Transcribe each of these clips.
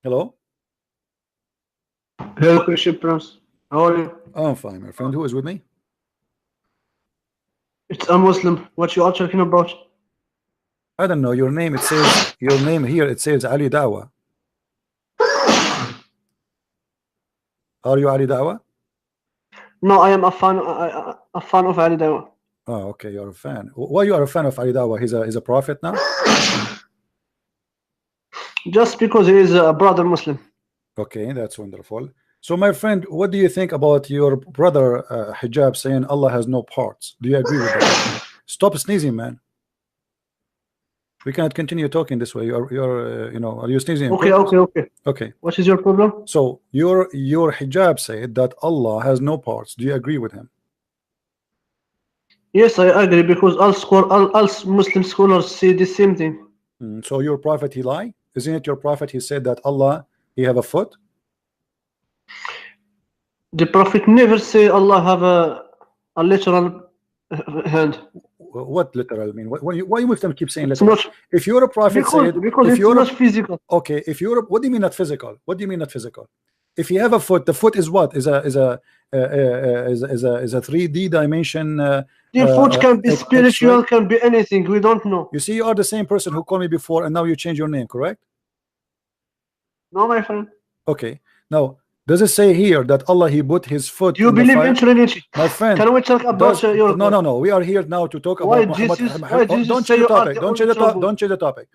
Hello? Hello, Christian Prince. How are you? I'm fine, my friend. Who is with me? It's a Muslim. What you are talking about? I don't know. Your name, it says, your name here, it says Ali Dawa. Are you Ali Dawa? No, I am a fan. A fan of Ali Dawa. Oh, okay. You're a fan. Why you are a fan of Ali Dawa? He's a prophet now? Just because he is a brother Muslim. Okay, that's wonderful. So, my friend, what do you think about your brother Hijab saying Allah has no parts? Do you agree with that? Stop sneezing, man. We cannot continue talking this way. You're you know, are you sneezing? Okay, okay. Okay. What is your problem? So your Hijab said that Allah has no parts. Do you agree with him? Yes, I agree because all Muslim scholars say the same thing. So your prophet, he lie? Isn't it your prophet? He said that Allah, he have a foot. The prophet never say Allah have a literal hand. What literal mean? Why Muslims keep saying It's literal? not, If you're a prophet, because if it's you're not physical. okay, if you're what do you mean not physical? What do you mean not physical? If you have a foot, the foot is what? Is a 3D dimension. The foot can be spiritual, can be anything. We don't know. You see, you are the same person who called me before, and now you change your name, correct? No, my friend. Okay. Now, does it say here that Allah, he put his foot? Do you believe in Trinity? My friend, can we talk about your? No. We are here now to talk about Muhammad. Don't change the topic. Don't change the topic.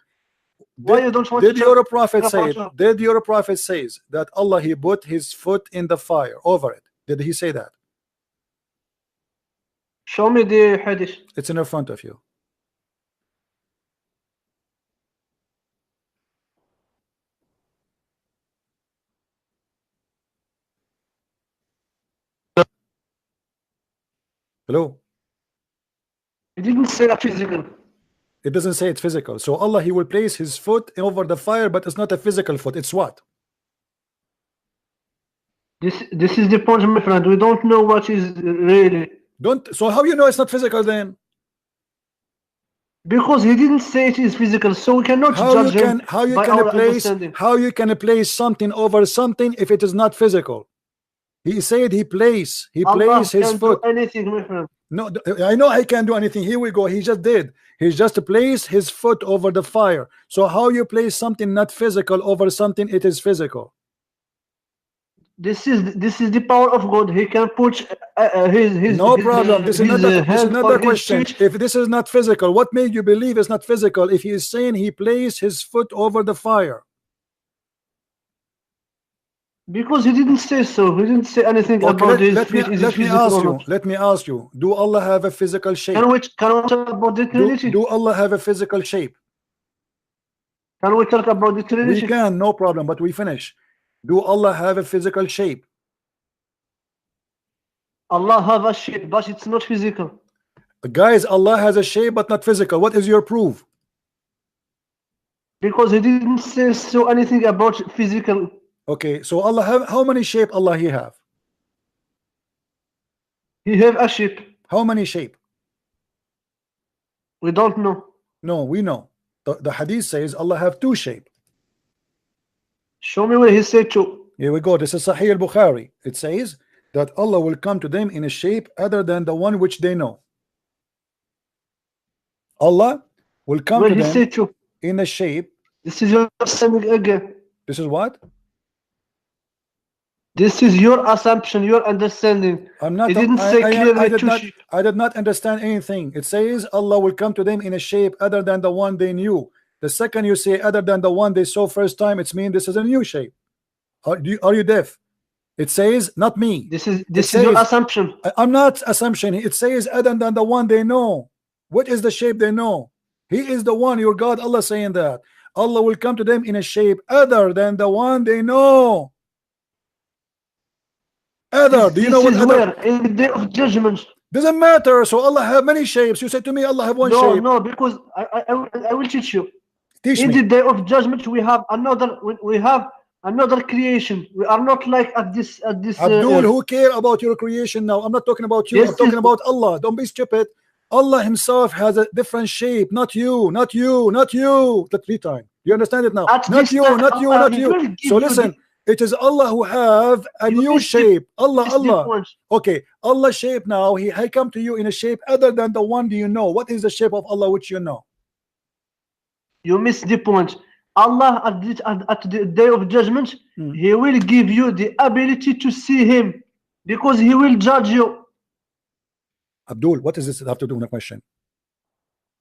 Why you don't want did to your prophet say it? Did your prophet says that Allah, he put his foot in the fire over it? Did he say that? Show me the hadith. It's in front of you. Hello? It didn't say that physical. It doesn't say it's physical. So Allah, he will place his foot over the fire, but it's not a physical foot. It's what? This is the point, my friend. We don't know what is really. So how you know it's not physical then? Because he didn't say it is physical, so we cannot judge him by our understanding. How you can place something over something if it is not physical? He said he placed his foot. Do anything, my friend. No, I know I can't do anything. Here we go. He just did. He just placed his foot over the fire. So how you place something not physical over something it is physical? This is the power of God. He can put his no problem. This is not the question. If this is not physical, what made you believe it's not physical? If he is saying he placed his foot over the fire. Because he didn't say so. He didn't say anything about this. Let me ask you. Do Allah have a physical shape? Can we talk about the Trinity? Do Allah have a physical shape? Can we talk about the Trinity? We can, no problem. But we finish. Do Allah have a physical shape? Allah have a shape, but it's not physical. Guys, Allah has a shape, but not physical. What is your proof? Because he didn't say so anything about physical. Okay, so Allah have how many shape? Allah he have? He have a shape. How many shape? We don't know. No, we know. The hadith says Allah have two shape. Show me where he said two. Here we go. This is Sahih al-Bukhari. It says that Allah will come to them in a shape other than the one which they know. Allah will come to them in a shape. This is your understanding again. This is what? This is your assumption, your understanding. I'm not. He didn't say clearly I did not understand anything. It says Allah will come to them in a shape other than the one they knew. The second you say other than the one they saw first time, it's mean this is a new shape. Are you deaf? It says not me. This is your assumption. I'm not assumption. It says other than the one they know. What is the shape they know? He is the one, your God. Allah saying that Allah will come to them in a shape other than the one they know. Other. Do you know what other? In the day of judgment. Doesn't matter. So Allah have many shapes. You said to me Allah have one shape. No, because I will teach you. Teach in me. the day of judgment we have another creation. We are not like at this Abdul, who care about your creation now? I'm not talking about you. I'm talking about Allah. Don't be stupid. Allah himself has a different shape, not you, not you, not you. The 3 times. You understand it now? At Not this you, time, not you, Allah not will you. give So you listen, it is Allah who have a you new missed the- shape. Allah, missed the Allah. point. Okay, Allah shape now. He come to you in a shape other than the one do you know. What is the shape of Allah which you know? You missed the point. Allah at the day of judgment, He will give you the ability to see Him, because He will judge you. Abdul, what does this have to do with the question?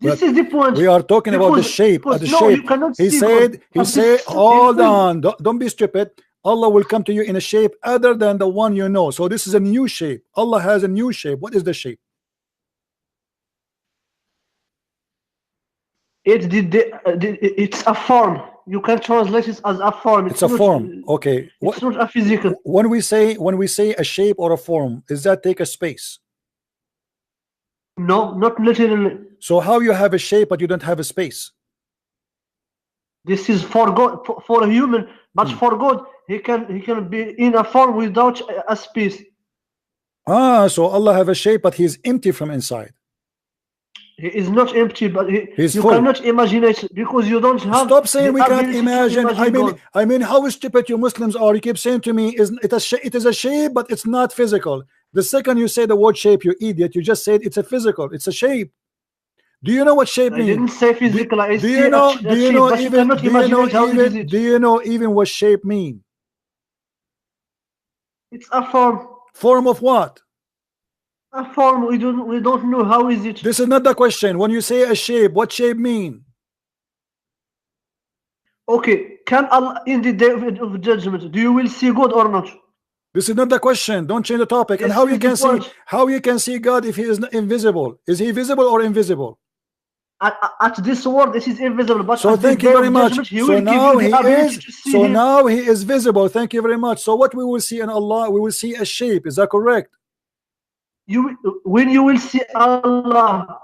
This is the point. We are talking about the Because- shape. because The no, you shape. cannot He see said, God. he At said, this- hold He will- on, don't be stupid. Allah will come to you in a shape other than the one you know. So this is a new shape. Allah has a new shape. What is the shape? It's a form. You can translate it as a form. It's a form. Okay. It's not a physical. When we say a shape or a form, does that take a space? No, not literally. So how you have a shape but you don't have a space? This is for God, for a human, but for God, He can be in a form without a space. So Allah have a shape but He is empty from inside. He is not empty, but He's you full. cannot imagine it because you don't have. Stop saying we can't ability to imagine. God. I mean, how stupid you Muslims are. You keep saying to me, it is a shape, but it's not physical. The second you say the word shape, you idiot, you just said it's a physical. It's a shape. Do you know what shape means? I didn't say physical. I Do say you know? a Do you shape, know but you even? cannot Do you know imagine how it is even? it. Do you know even what shape mean? It's a form. Form of what? A form. We don't know how is it. This is not the question. When you say a shape, what shape mean? Okay, can Allah in the day of judgment, do you will see God or not? This is not the question. Don't change the topic. And This how you is the can see? point. How you can see God if He is invisible? Is He visible or invisible? At this world, this is invisible, but So at the thank you day very of much. judgment, He So will give now you He the ability is. to see So Him. now He is visible. Thank you very much. So what we will see in Allah, we will see a shape. Is that correct? When you will see Allah,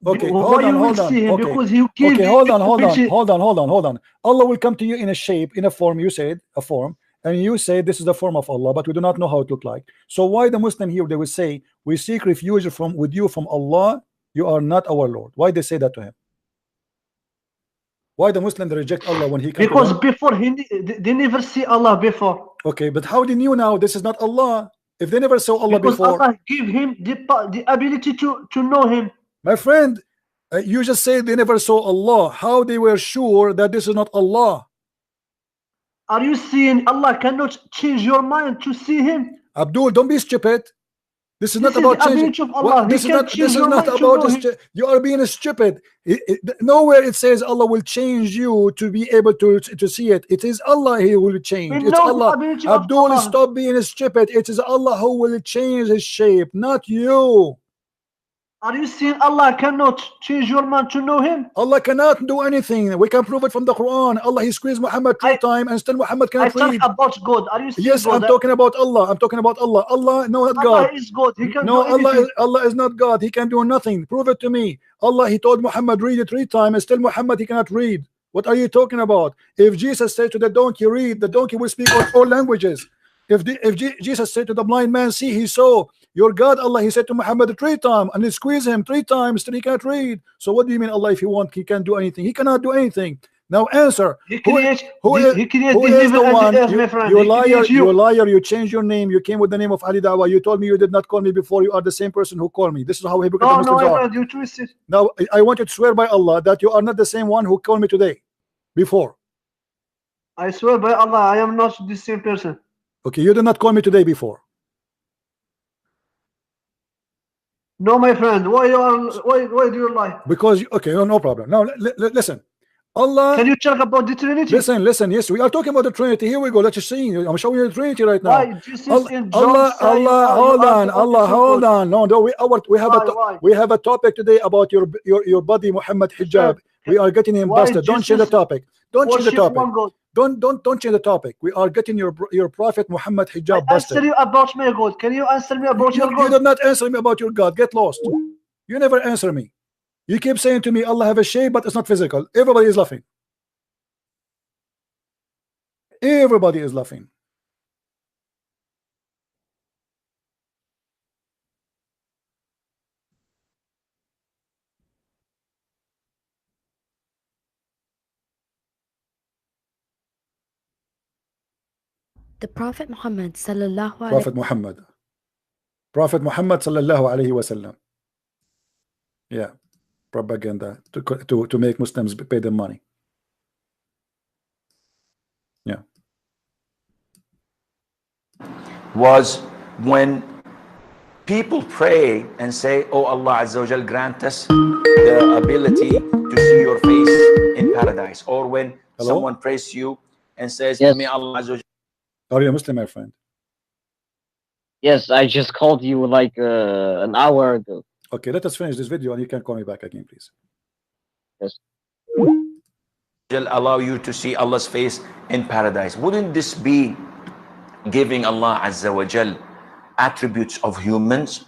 Okay, why hold on, you will hold on. see Him? Okay, Because He will give okay, you hold on, hold on, ability. hold on, hold on, hold on. Allah will come to you in a shape, in a form. You said a form, and you say this is the form of Allah, but we do not know how it look like. So why the Muslim here they will say we seek refuge with you from Allah? You are not our Lord. Why they say that to him? Why the Muslim they reject Allah when He comes to Because them? before they never see Allah before. Okay, but how they knew now this is not Allah? If they never saw Allah Because before, Allah give him the ability to know Him. my friend, you just said they never saw Allah. How they were sure that this is not Allah? Are you seeing Allah cannot change your mind to see Him? Abdul, don't be stupid. This is This not is about the changing. ability of Allah. This He is can not. change This is your not mind to about know this. Him. You are being stupid. Nowhere it says Allah will change you to be able to see it. It is Allah He will change. We It's know the Allah. ability of Abdul, Allah. stop being stupid. It is Allah who will change His shape, not you. Are you seeing Allah cannot change your mind to know Him? Allah cannot do anything. We can prove it from the Quran. Allah He squeezed Muhammad 3 times and still Muhammad I cannot talk read. about God. Are you seeing Yes, God? I'm talking about Allah. I'm talking about Allah. Allah, no, not God. Allah is God. He can No, do anything. Allah is not God. He can do nothing. Prove it to me. Allah, He told Muhammad read it 3 times and still Muhammad he cannot read. What are you talking about? If Jesus said to the donkey read, the donkey will speak all languages. If Jesus said to the blind man see, he saw. Your God Allah, He said to Muhammad 3 times and He squeezed him 3 times till he can't read. So what do you mean Allah if He want He can do anything? He cannot do anything. Now answer. He creates Who the is heaven the and one? the earth, my friend. You He liar! creates You you. liar! You changed your name. You came with the name of Ali Dawa. You told me you did not call me before. You are the same person who called me. This is how hypocrite No, Muslims my are. friend, you twisted. Now I want you to swear by Allah that you are not the same one who called me today, before. I swear by Allah, I am not the same person. Okay, you did not call me today before. No, my friend. Why do you lie? Because okay, no problem. Now listen, Allah. Can you talk about the Trinity? Listen. Yes, we are talking about the Trinity. Here we go. Let's see. I'm showing you the Trinity right now. Why Jesus in John Allah, saying, hold you are on, the only Allah, true hold God? on. No, Why? we have a topic today about your buddy Mohammed Hijab. We are getting him Why busted. Don't change the Jesus topic. Don't change the worship topic. one God? Don't change the topic. We are getting your prophet Muhammad I Hijab answer busted. you about my God. Can you answer me about your You God? did not answer me about your God. Get lost. You never answer me. You keep saying to me Allah have a shape, but it's not physical. Everybody is laughing. Everybody is laughing. The Prophet Muhammad sallallahu alaihi Prophet Muhammad. Prophet Muhammad sallallahu alaihi wasallam. Yeah, propaganda to make Muslims pay them money. Yeah. Was when people pray and say, oh Allah Azza wa Jal, grant us the ability to see your face in paradise. Or when someone prays to you and says, Yes. may Allah Azza wa Jal. Are you a Muslim, my friend? Yes, I just called you like an hour ago. Okay, let us finish this video and you can call me back again, please. Yes. Allow you to see Allah's face in paradise. Wouldn't this be giving Allah Azza wa Jal attributes of humans?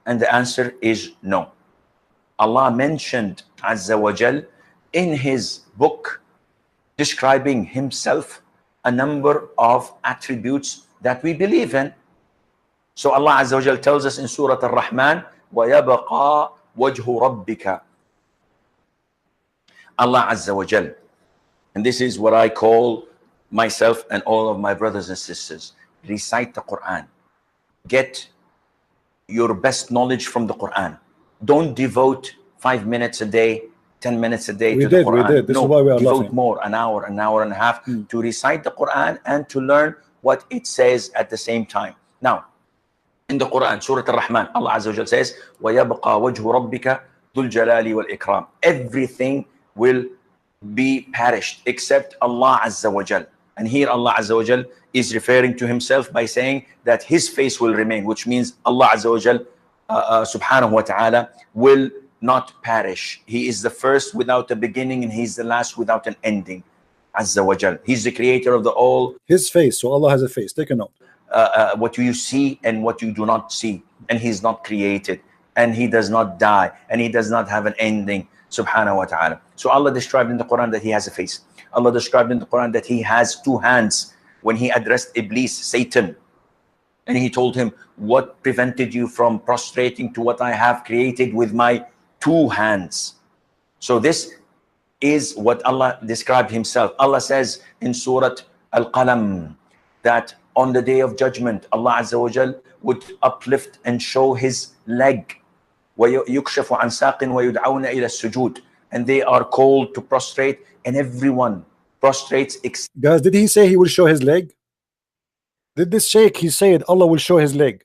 And the answer is no. Allah mentioned Azza wa Jal in his book describing himself a number of attributes that we believe in. So Allah Azza wa Jal tells us in Surah Ar-Rahman, وَيَبَقَى وَجْهُ رَبِّكَ. Allah Azza wa Jal. And this is what I call myself and all of my brothers and sisters. Recite the Quran. Get your best knowledge from the Quran. Don't devote 5 minutes a day, 10 minutes a day to the Quran. We did. This is why we are devote laughing. more, an hour and a half to recite the Quran and to learn what it says at the same time. Now, in the Quran, Surah Ar-Rahman, Allah Azza wa Jal says, وَيَبْقَى وَجْهُ رَبِّكَ ذُو الْجَلَالِ وَالْإِكْرَامِ. Everything will be perished except Allah Azza wa Jal. And here Allah Azza wa Jal is referring to himself by saying that his face will remain, which means Allah Azza wa Jal subhanahu wa ta'ala will not perish. He is the first without a beginning and he's the last without an ending. Azza wa Jal. He's the creator of the all. His face, so Allah has a face. Take a note. What you see and what you do not see. And he's not created. And he does not die. And he does not have an ending. Subhanahu wa ta'ala. So Allah described in the Quran that he has a face. Allah described in the Quran that he has two hands when he addressed Iblis, Satan. And he told him, what prevented you from prostrating to what I have created with my two hands? So this is what Allah described himself. Allah says in Surah Al-Qalam that on the day of judgment, Allah Azza wa Jal would uplift and show his leg. وَيُكْشَفُ عَنْ سَاقٍ وَيُدْعَوْنَ إِلَى السُّجُودِ. And they are called to prostrate, and everyone prostrates. Guys, did he say he will show his leg? Did this sheikh, he said Allah will show his leg?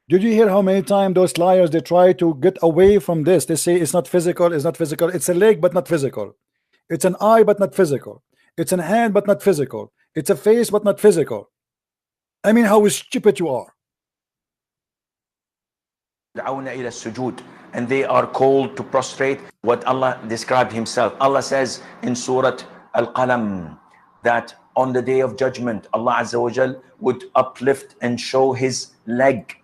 Did you hear how many times those liars, they try to get away from this? They say it's not physical, it's not physical. It's a leg, but not physical. It's an eye, but not physical. It's an hand, but not physical. It's a face, but not physical. I mean, how stupid you are. And they are called to prostrate. What Allah described himself. Allah says in Surah Al-Qalam that on the day of judgment, Allah Azza wa Jal would uplift and show his leg.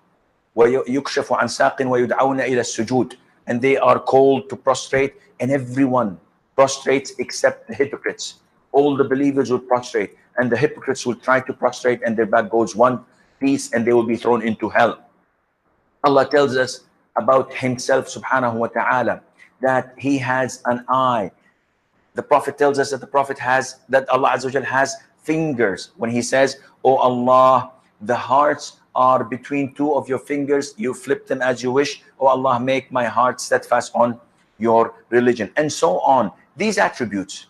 وَيُكْشَفُ عَنْ سَاقٍ وَيُدْعَوْنَ إِلَى السُّجُودِ. And they are called to prostrate, and everyone prostrates except the hypocrites. All the believers will prostrate, and the hypocrites will try to prostrate, and their back goes one piece, and they will be thrown into hell. Allah tells us about himself subhanahu wa ta'ala that he has an eye. The Prophet tells us that Allah Azza wa Jal has fingers. When he says, oh Allah, the hearts are between two of your fingers, you flip them as you wish. Oh Allah, make my heart steadfast on your religion, and so on. These attributes,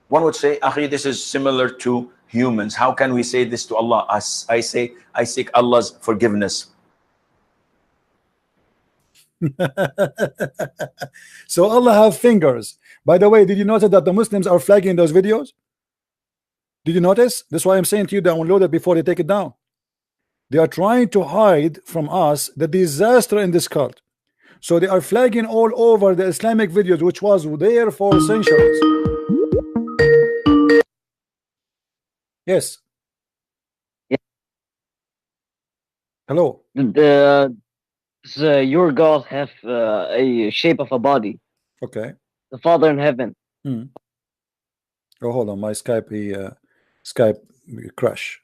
one would say, Akhi, this is similar to humans. How can we say this to Allah? I say, I seek Allah's forgiveness. So Allah have fingers. By the way, did you notice that the Muslims are flagging those videos? Did you notice? That's why I'm saying to you, download it before they take it down. They are trying to hide from us the disaster in this cult. So they are flagging all over the Islamic videos, which was there for centuries. Yes. Yeah. Hello. Your gods have a shape of a body. Okay. The Father in heaven. Oh, hold on. My Skype crash.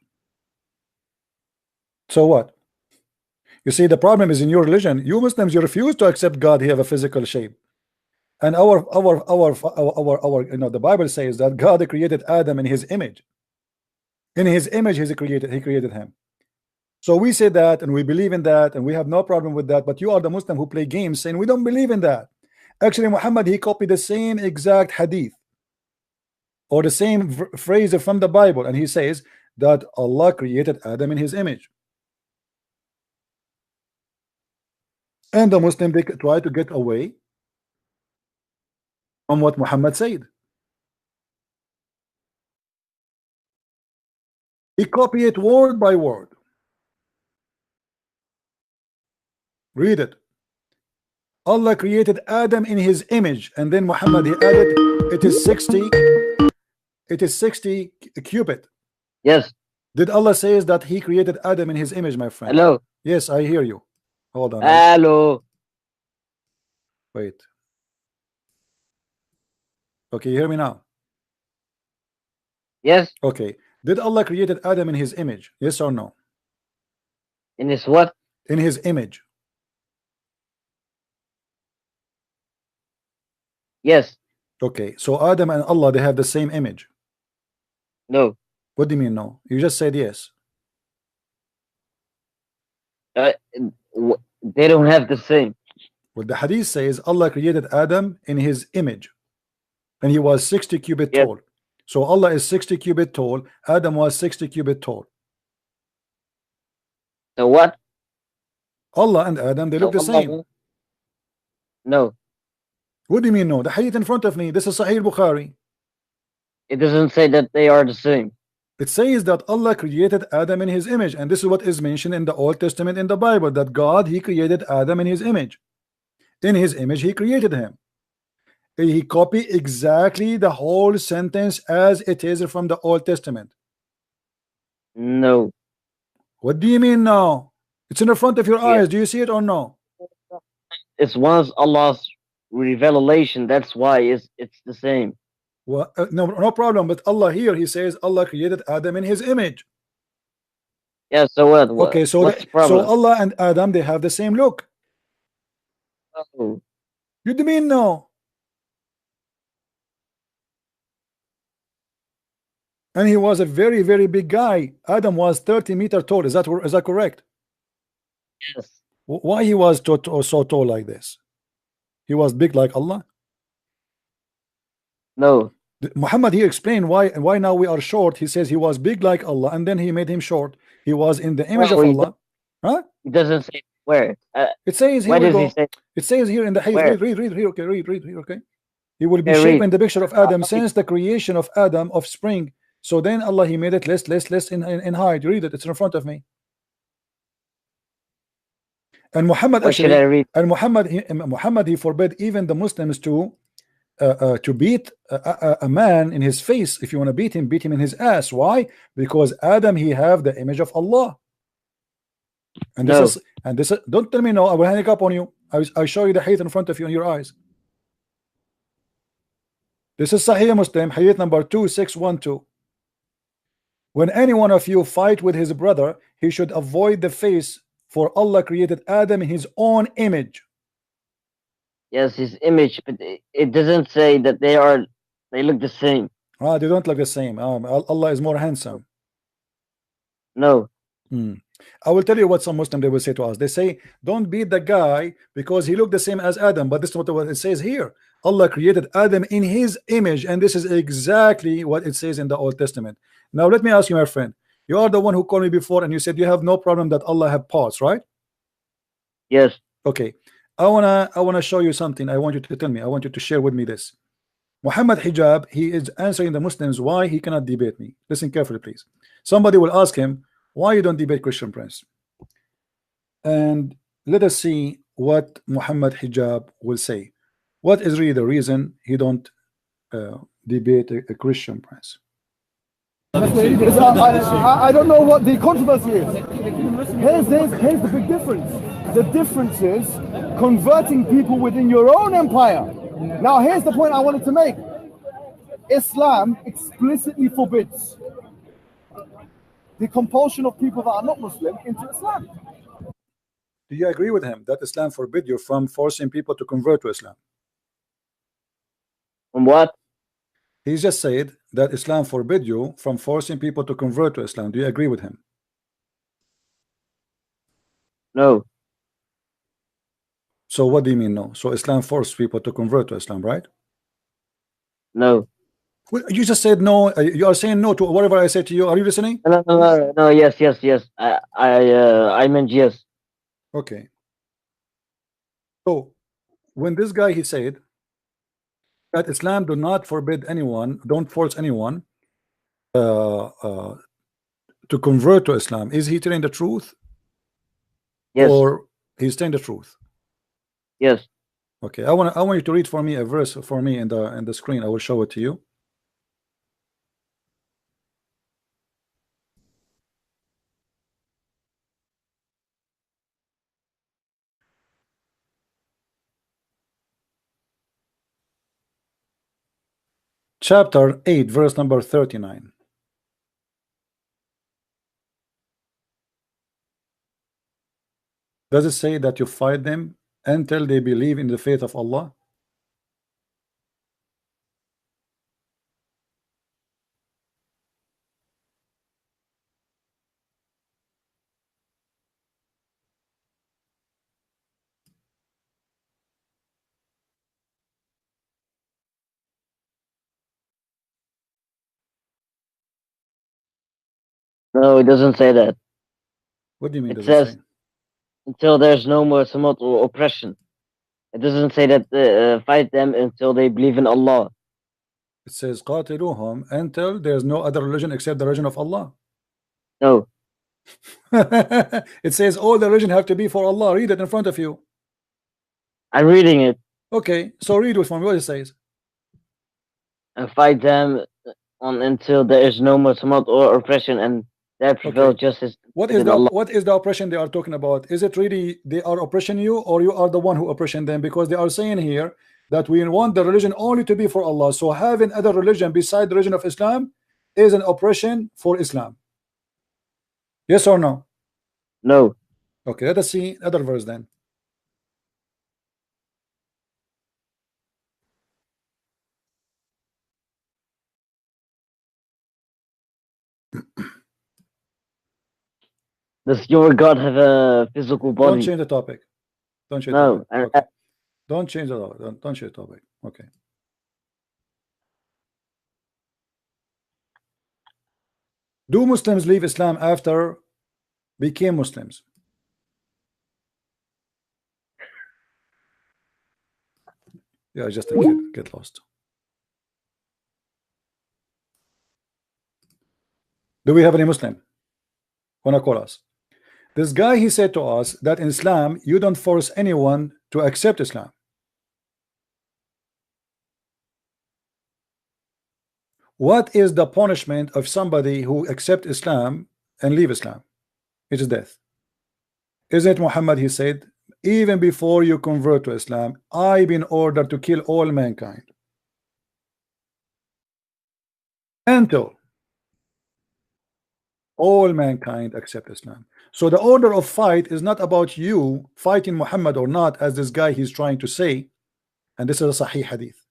So what? You see, the problem is in your religion. You Muslims, you refuse to accept God. He have a physical shape. And our the Bible says that God created Adam in his image. In his image he created him. So we say that and we believe in that and we have no problem with that, but you are the Muslim who play games saying we don't believe in that. Actually Muhammad, he copied the same exact hadith or the same phrase from the Bible, and he says that Allah created Adam in his image. And the Muslim, they try to get away from what Muhammad said. He copied it word by word. Read it. Allah created Adam in his image, and then Muhammad, he added it is 60 cubit. Yes. Did Allah says that he created Adam in his image, my friend? Hello. Yes, I hear you. Hold on. Hello. Wait. Okay, you hear me now? Yes. Okay. Did Allah created Adam in his image? Yes or no? In his what? In his image. Yes. Okay, so Adam and Allah, they have the same image. No. What do you mean no? You just said yes. They don't have the same. Well, the hadith says Allah created Adam in his image, and he was 60 cubit tall. So Allah is 60 cubit tall. Adam was 60 cubit tall. So what? Allah and Adam, they look the same. No. What do you mean no? The hadith in front of me. This is Sahih Bukhari. It doesn't say that they are the same. It says that Allah created Adam in his image, and this is what is mentioned in the Old Testament in the Bible, that God, he created Adam in his image. In his image he created him. He copied exactly the whole sentence as it is from the Old Testament. No. What do you mean no? It's in the front of your eyes. Do you see it or no? It's once Allah's revelation. That's why it's the same. Well, no problem. But Allah here, he says Allah created Adam in his image. Yeah. So what? Okay. So so Allah and Adam, they have the same look. Oh. You do mean no? And he was a very, very big guy. Adam was 30 meters tall. Is that correct? Yes. Why he was so tall like this? He was big like Allah? No. Muhammad, he explained why now we are short. He says he was big like Allah, and then he made him short. He was in the image of Allah. Huh? It doesn't say where. It says here. Where does he say? It says here in the hadith. Read here. Okay, read here. Okay. He will be shaped in the picture of Adam since the creation of Adam of spring. So then Allah, he made it less in height. Read it. It's in front of me. And Muhammad should I read? And Muhammad, he forbid even the Muslims to beat a man in his face. If you want to beat him in his ass. Why? Because Adam, he have the image of Allah. And this is don't tell me no. I will hang up on you. I show you the hadith in front of you in your eyes. This is Sahih Muslim, hadith number 2612. When any one of you fight with his brother, he should avoid the face, for Allah created Adam in his own image. Yes, his image, but it doesn't say that they look the same. They don't look the same. Allah is more handsome. No. I will tell you what some Muslims, they will say to us. They say, don't beat the guy because he looked the same as Adam. But this is what it says here. Allah created Adam in his image, and this is exactly what it says in the Old Testament. Now let me ask you, my friend, you are the one who called me before and you said you have no problem that Allah have parts, right? Yes. Okay. I wanna show you something. I want you to tell me. I want you to share with me this. Mohammed Hijab, he is answering the Muslims why he cannot debate me. Listen carefully, please. Somebody will ask him, why you don't debate Christian Prince? And let us see what Mohammed Hijab will say. What is really the reason he don't debate a Christian Prince? I don't know what the controversy is. Here's the big difference. The difference is converting people within your own empire. Now, here's the point I wanted to make. Islam explicitly forbids the compulsion of people that are not Muslim into Islam. Do you agree with him that Islam forbid you from forcing people to convert to Islam? From what? He just said that Islam forbid you from forcing people to convert to Islam. Do you agree with him? No. So what do you mean no? So Islam forced people to convert to Islam, right? No. Well, you just said no. You are saying no to whatever I said to you. Are you listening? No. Yes. I meant yes. Okay. So when this guy he said that Islam do not forbid anyone, don't force anyone to convert to Islam, is he telling the truth? Yes. Or he's telling the truth? Yes. Okay, I want you to read for me a verse for me in the screen. I will show it to you. Chapter 8, verse number 39. Does it say that you fight them until they believe in the faith of Allah? No, it doesn't say that. What do you mean? It Does says it say? until there's no more tumult or oppression. It doesn't say that fight them until they believe in Allah. It says قاتلوهم until there's no other religion except the religion of Allah. No. It says all the religion have to be for Allah. Read it in front of you. I'm reading it. Okay, so read it for me. What it says? And fight them until there is no more tumult or oppression, and there prevail justice. What is the oppression they are talking about? Is it really they are oppressing you, or you are the one who oppression them? Because they are saying here that we want the religion only to be for Allah. So having other religion beside the religion of Islam is an oppression for Islam. Yes or no? No. Okay, let us see other verse then. Does your God have a physical body? Don't change the topic. Don't change No. the topic. Okay. Don't change the topic. Don't change the topic. Okay. Do Muslims leave Islam after became Muslims? Yeah, just a kid. Get lost. Do we have any Muslim? Wanna call us? This guy, he said to us that in Islam you don't force anyone to accept Islam. What is the punishment of somebody who accept Islam and leave Islam? It is death. Isn't it Muhammad? He said, even before you convert to Islam, I've been ordered to kill all mankind until all mankind accept Islam. So the order of fight is not about you fighting Muhammad or not, as this guy he's trying to say, and this is a Sahih hadith.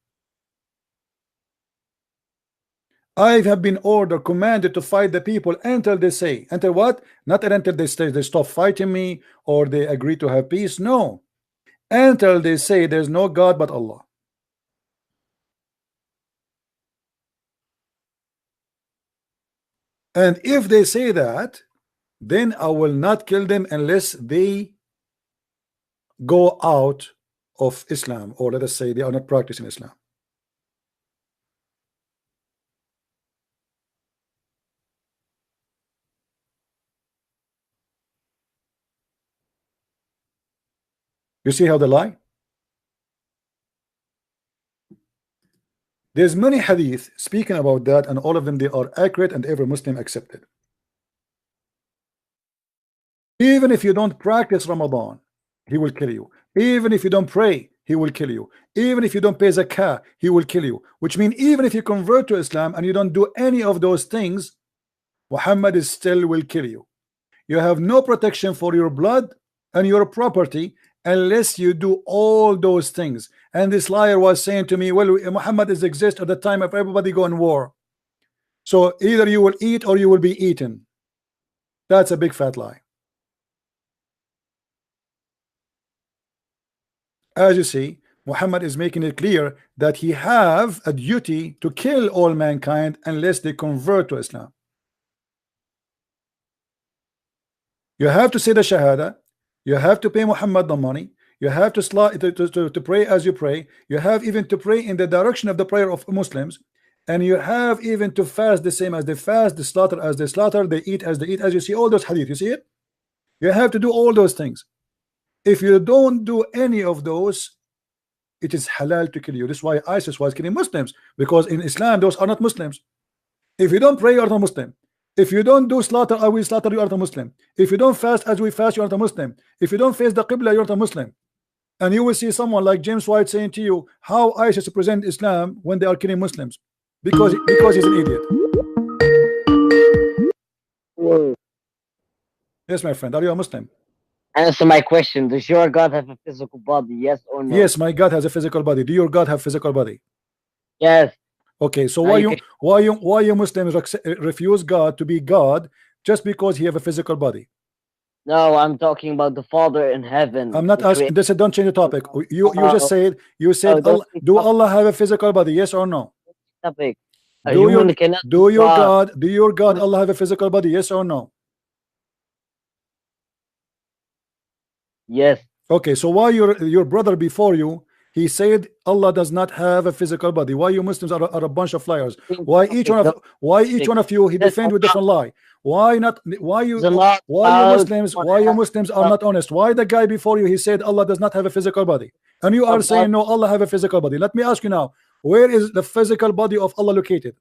I have been ordered, commanded to fight the people until they say, until what? Not until they say they stop fighting me or they agree to have peace. No, until they say there's no God but Allah. And if they say that, then I will not kill them unless they go out of Islam, or let us say they are not practicing Islam. You see how they lie? There's many hadith speaking about that, and all of them they are accurate and every Muslim accepted. Even if you don't practice Ramadan, he will kill you. Even if you don't pray, he will kill you. Even if you don't pay zakah, he will kill you. Which means even if you convert to Islam and you don't do any of those things, Muhammad is still will kill you. You have no protection for your blood and your property unless you do all those things. And this liar was saying to me, well, Muhammad is exist at the time of everybody going war. So either you will eat or you will be eaten. That's a big fat lie. As you see, Muhammad is making it clear that he have a duty to kill all mankind unless they convert to Islam. You have to say the Shahada. You have to pay Muhammad the money. You have to pray as you pray. You have even to pray in the direction of the prayer of Muslims. And you have even to fast the same as they fast, they slaughter as they slaughter, they eat as they eat. As you see all those hadith, you see it? You have to do all those things. If you don't do any of those, it is halal to kill you. This is why ISIS was killing Muslims, because in Islam those are not Muslims. If you don't pray, you are not Muslim. If you don't do slaughter, I will slaughter, you are not a Muslim. If you don't fast as we fast, you are not a Muslim. If you don't face the Qibla, you are not a Muslim. And you will see someone like James White saying to you how ISIS present Islam when they are killing Muslims, because he's an idiot. Whoa. Yes, my friend, are you a Muslim? Answer my question. Does your God have a physical body? Yes or no? Yes, my God has a physical body. Do your God have physical body? Yes. Okay, so Now why you Muslims refuse God to be God just because he have a physical body? No, I'm talking about the Father in heaven. I'm not asking. This don't change the topic. You just said don't do Allah have a physical body? Yes or no? topic. Do your God Allah have a physical body? Yes or no? Yes. Okay, so why your brother before you, he said Allah does not have a physical body? Why you Muslims are a bunch of liars? Why each one of you he defend with different lie? Why not? Why you Muslims are not honest? Why the guy before you he said Allah does not have a physical body, and you are saying no, Allah have a physical body? Let me ask you now, where is the physical body of Allah located?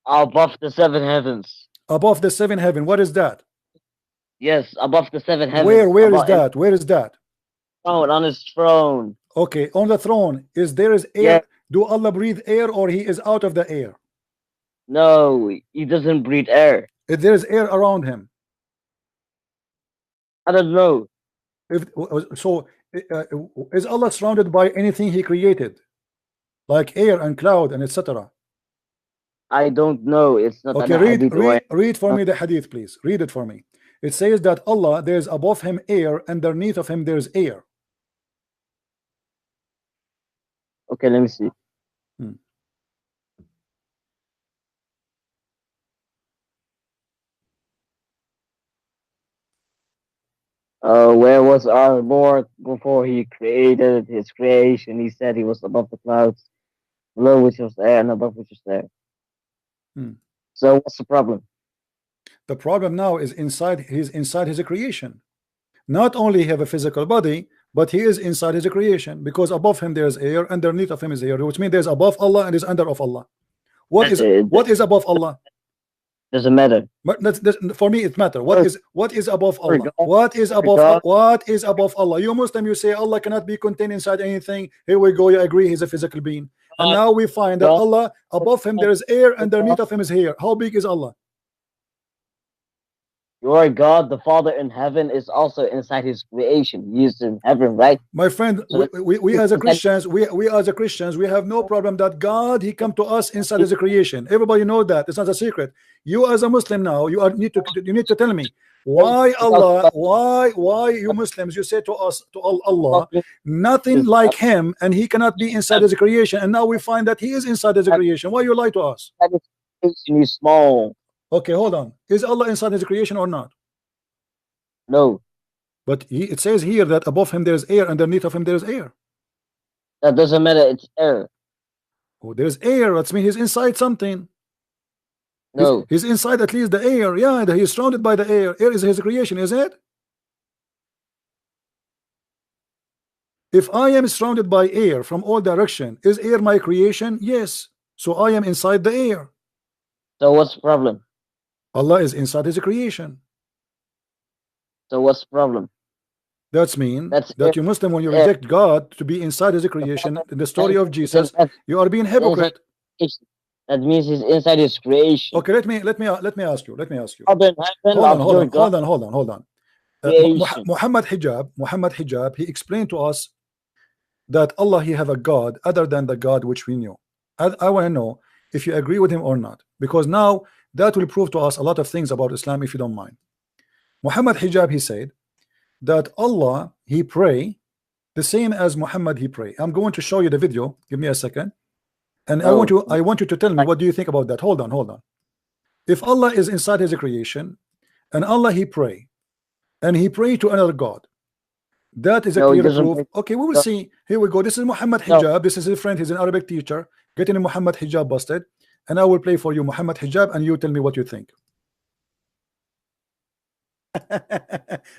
Above the seven heavens. Above the seven heaven. What is that? Yes, above the seven heavens. Where is that? Where is that? On his throne. Okay, on the throne. Is air? Yeah. Do Allah breathe air, or he is out of the air? No, he doesn't breathe air. If there is air around him. I don't know. Is Allah surrounded by anything he created, like air and cloud and etc.? I don't know. It's not. Okay, read for me the hadith, please. Read it for me. It says that Allah, there is above him air, underneath of him there is air. Okay, let me see. Where was our Lord before he created his creation? He said he was above the clouds, below which was air, and above which was air. So what's the problem? The problem now is he's inside his creation. Not only have a physical body, but he is inside his creation, because above him there is air, underneath of him is air, which means there's above Allah and is under of Allah. What is above Allah? Doesn't matter. But for me it matters. What is above Allah? What is above Allah? You Muslim, you say Allah cannot be contained inside anything. Here we go, you agree he's a physical being. And now we find that Allah, above him there is air, underneath of him is air. How big is Allah? Your God, the Father in heaven, is also inside his creation. He is in heaven, right? My friend, we as a Christians, we as a Christians, we have no problem that God, he come to us inside his creation. Everybody know that. It's not a secret. You as a Muslim now, you need to tell me why Allah, why you Muslims, you say to us, to Allah, nothing like him, and he cannot be inside his creation, and now we find that he is inside his creation. Why you lie to us? He's small. Okay, hold on. Is Allah inside his creation or not? No. But it says here that above him there is air, underneath of him there is air. That doesn't matter. It's air. Oh, there's air. That means he's inside something. No. He's inside at least the air. Yeah, he's surrounded by the air. Air is his creation, is it? If I am surrounded by air from all direction, is air my creation? Yes. So I am inside the air. So what's the problem? Allah is inside his creation. So what's the problem? That means that you Muslim, when you reject God to be inside his creation, in the story of Jesus, you are being hypocrite. That means he's inside his creation. Okay, let me ask you. Hold on. creation. Muhammad Hijab, he explained to us that Allah, he have a God other than the God which we knew. I want to know if you agree with him or not, because now that will prove to us a lot of things about Islam, if you don't mind. Muhammad Hijab, he said that Allah, he pray the same as Muhammad he pray. I'm going to show you the video. Give me a second. And I want you to tell me, what do you think about that? Hold on. If Allah is inside his creation and Allah he pray and he pray to another God, that is a clear proof. Okay, we will see. Here we go. This is Muhammad Hijab. This is his friend. He's an Arabic teacher. Getting Muhammad Hijab busted. And I will play for you Muhammad Hijab and you tell me what you think.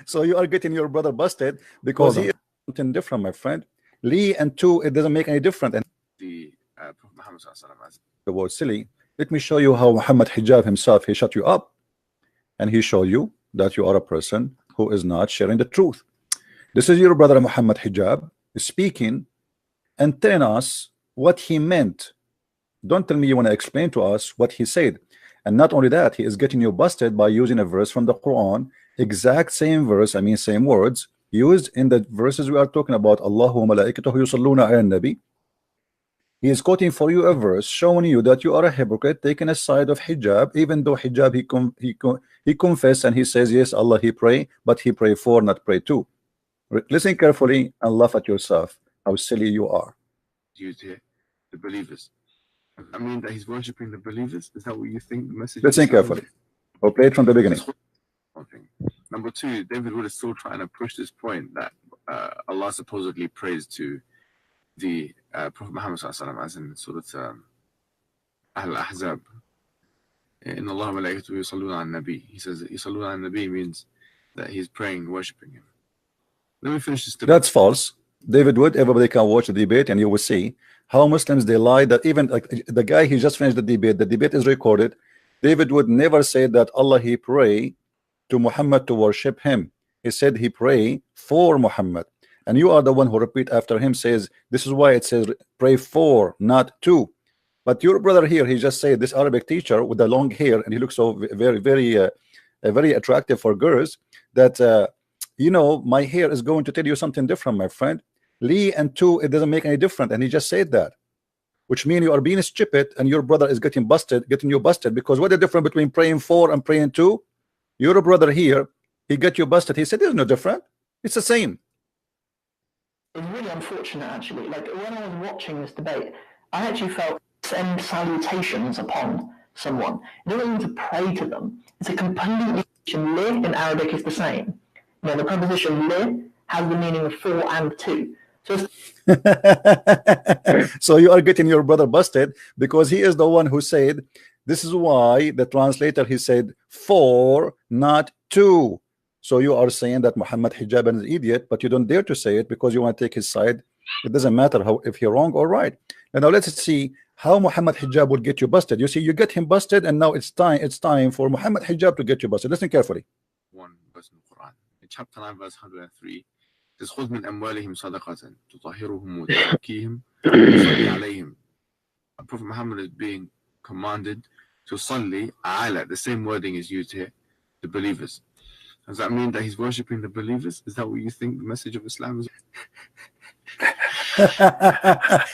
So you are getting your brother busted because he is something different, my friend. Li and two, it doesn't make any difference. And the Prophet Muhammad the word silly. Let me show you how Muhammad Hijab himself, he shut you up and he showed you that you are a person who is not sharing the truth. This is your brother Muhammad Hijab speaking and telling us what he meant. Don't tell me you want to explain to us what he said. And not only that, he is getting you busted by using a verse from the Quran, exact same verse, I mean same words used in the verses we are talking about. Allahu wa malaikatahu yusalluna ala nabi. He is quoting for you a verse showing you that you are a hypocrite taking a side of hijab, even though hijab he confessed and he says yes, Allah he pray, but he pray for, not pray to. Listen carefully and laugh at yourself how silly you are. Used here, the believers. I mean that he's worshipping the believers. Is that what you think the message? Listen carefully. Or play it from the beginning. One thing. Number two, David Wood is still trying to push this point that Allah supposedly prays to the Prophet Muhammad as in sort of Al-Ahzab. In Allah wa malaikatahu yusalluna ala nabi. He says that yusalluna ala nabi means that he's praying, worshipping him. Let me finish this debate. That's false. David Wood, everybody can watch the debate and you will see how Muslims they lie, that even like the guy he just finished the debate is recorded. David Wood never said that Allah he pray to Muhammad to worship him. He said he pray for Muhammad, and you are the one who repeat after him says this is why it says pray for, not to. But your brother here, he just said, this Arabic teacher with the long hair and he looks so very attractive for girls, that you know, my hair is going to tell you something different, my friend. Li and two, it doesn't make any difference, and he just said that, which means you are being stupid and your brother is getting you busted, because what is the difference between praying for and praying to? Your brother here, he got you busted. He said there's no different, it's the same. It's really unfortunate, actually. Like, when I was watching this debate, I actually felt send salutations upon someone. You don't need to pray to them. It's a completely li in Arabic is the same. You know, the preposition li has the meaning of for and to. So you are getting your brother busted because he is the one who said this is why the translator he said for, not to. So you are saying that Muhammad Hijab is an idiot, but you don't dare to say it because you want to take his side. It doesn't matter how if you're wrong or right. And now let's see how Muhammad Hijab would get you busted. You see, you get him busted, and now it's time for Muhammad Hijab to get you busted. Listen carefully. One verse in the Quran, in chapter 9, verse 103. Says, خذ من أموالهم صدقة تطهرهم وتزكيهم وصلي عليهم. Prophet Muhammad is being commanded to salli ala. The same wording is used here, the believers. Does that mean that he's worshipping the believers? Is that what you think the message of Islam is?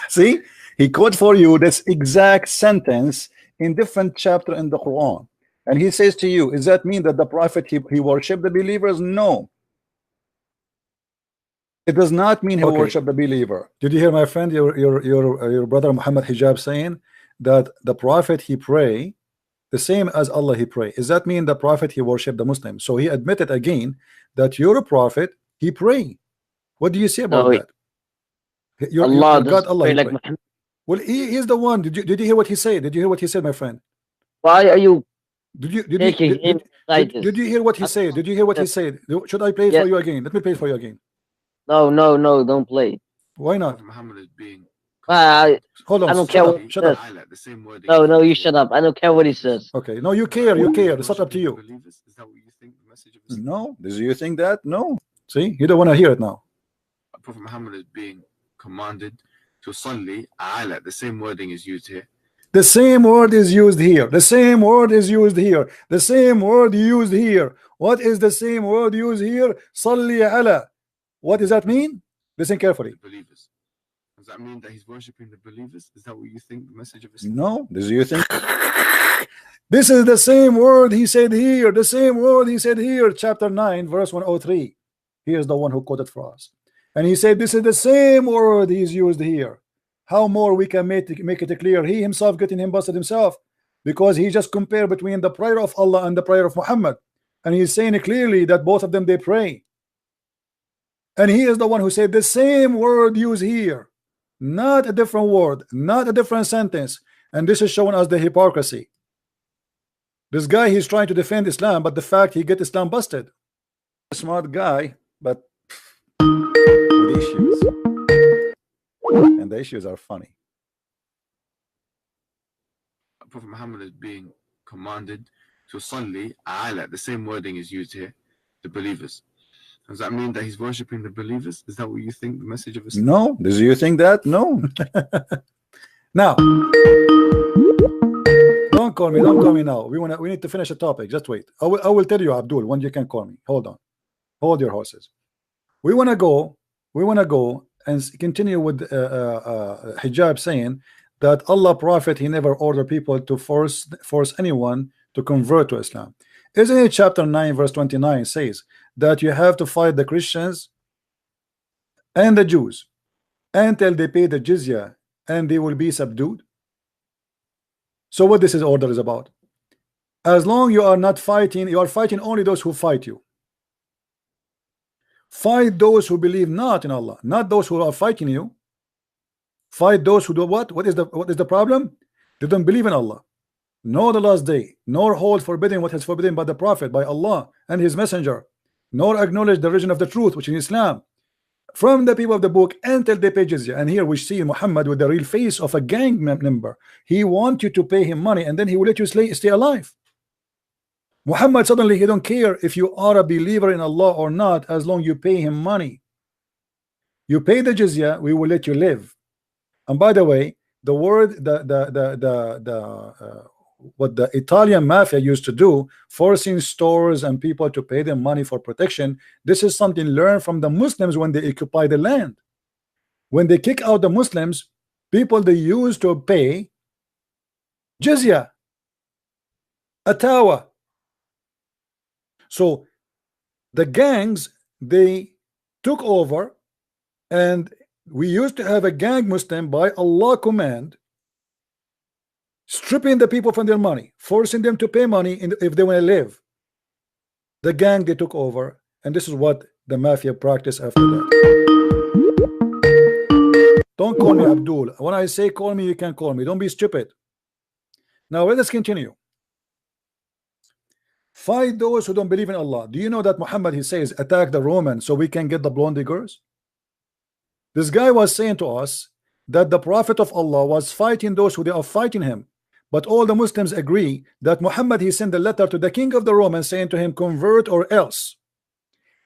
See, he quote for you this exact sentence in different chapter in the Quran, and he says to you, does that mean that the prophet he worshiped the believers? No. It does not mean he worship the believer. Did you hear my friend, your brother Muhammad Hijab saying that the prophet he pray the same as Allah he pray? Does that mean the prophet he worship the Muslims? So he admitted again that your prophet he pray. What do you say about that? Your God Allah like well, he is the one. Did you hear what he said? Did you hear what he said, my friend? Why are you did you hear what he said? Did you hear what he said? Should I play it for you again? Let me play it for you again. No, don't play. Why not? Muhammad is being hold on. I don't care what he says. No, you shut up. I don't care what he says. Okay, no, you care. It's not up to you. Is that what you think the message of Islam? No, do you think that? No. See, you don't want to hear it now. Prophet Muhammad is being commanded to salli ala. The same wording is used here. The same word is used here. The same word is used here. The same word used here. What is the same word used here? Salli ala. What does that mean? Listen carefully. The believers. Does that mean that he's worshipping the believers? Is that what you think the message of Islam? No. Do you think? This is the same word he said here. The same word he said here. Chapter 9, verse 103. He is the one who quoted for us. And he said this is the same word he's used here. How more we can make it clear? He himself getting him busted himself, because he just compared between the prayer of Allah and the prayer of Muhammad, and he's saying clearly that both of them they pray. And he is the one who said the same word used here, not a different word, not a different sentence. And this is showing us the hypocrisy. This guy, he's trying to defend Islam, but the fact he get Islam busted. A smart guy, but with issues, and the issues are funny. Prophet Muhammad is being commanded to salli ala. The same wording is used here. The believers. Does that mean that he's worshipping the believers? Is that what you think the message of Islam? No. Do you think that? No. Now, don't call me. Don't call me now. We need to finish the topic. Just wait. I will tell you, Abdul, when you can call me. Hold on. Hold your horses. We want to go and continue with Hijab saying that Allah Prophet, he never ordered people to force anyone to convert to Islam. Isn't it chapter 9 verse 29 says that you have to fight the Christians and the Jews until they pay the jizya and they will be subdued? So what this order is about? As long you are not fighting, you are fighting only those who fight you. Fight those who believe not in Allah, not those who are fighting you. Fight those who do what? What is the problem? They don't believe in Allah, nor the last day, nor hold forbidden what is forbidden by the Prophet, by Allah and his messenger, nor acknowledge the religion of the truth, which is Islam, from the people of the book until they pay jizya. And here we see Muhammad with the real face of a gang member. He wants you to pay him money, and then he will let you stay alive. Muhammad suddenly he don't care if you are a believer in Allah or not, as long you pay him money. You pay the jizya, we will let you live. And by the way, the word what the Italian mafia used to do, forcing stores and people to pay them money for protection, this is something learned from the Muslims when they occupy the land. When they kick out the Muslims, people they used to pay jizya, atawa. So the gangs, they took over, and we used to have a gang Muslim by Allah command, stripping the people from their money, forcing them to pay money if they want to live. The gang they took over, and this is what the mafia practiced after that. Don't call me Abdul. When I say call me, you can call me. Don't be stupid. Now let us continue. Fight those who don't believe in Allah. Do you know that Muhammad, he says, attack the Romans so we can get the blonde girls? This guy was saying to us that the Prophet of Allah was fighting those who they are fighting him. But all the Muslims agree that Muhammad, he sent a letter to the king of the Romans saying to him, convert or else.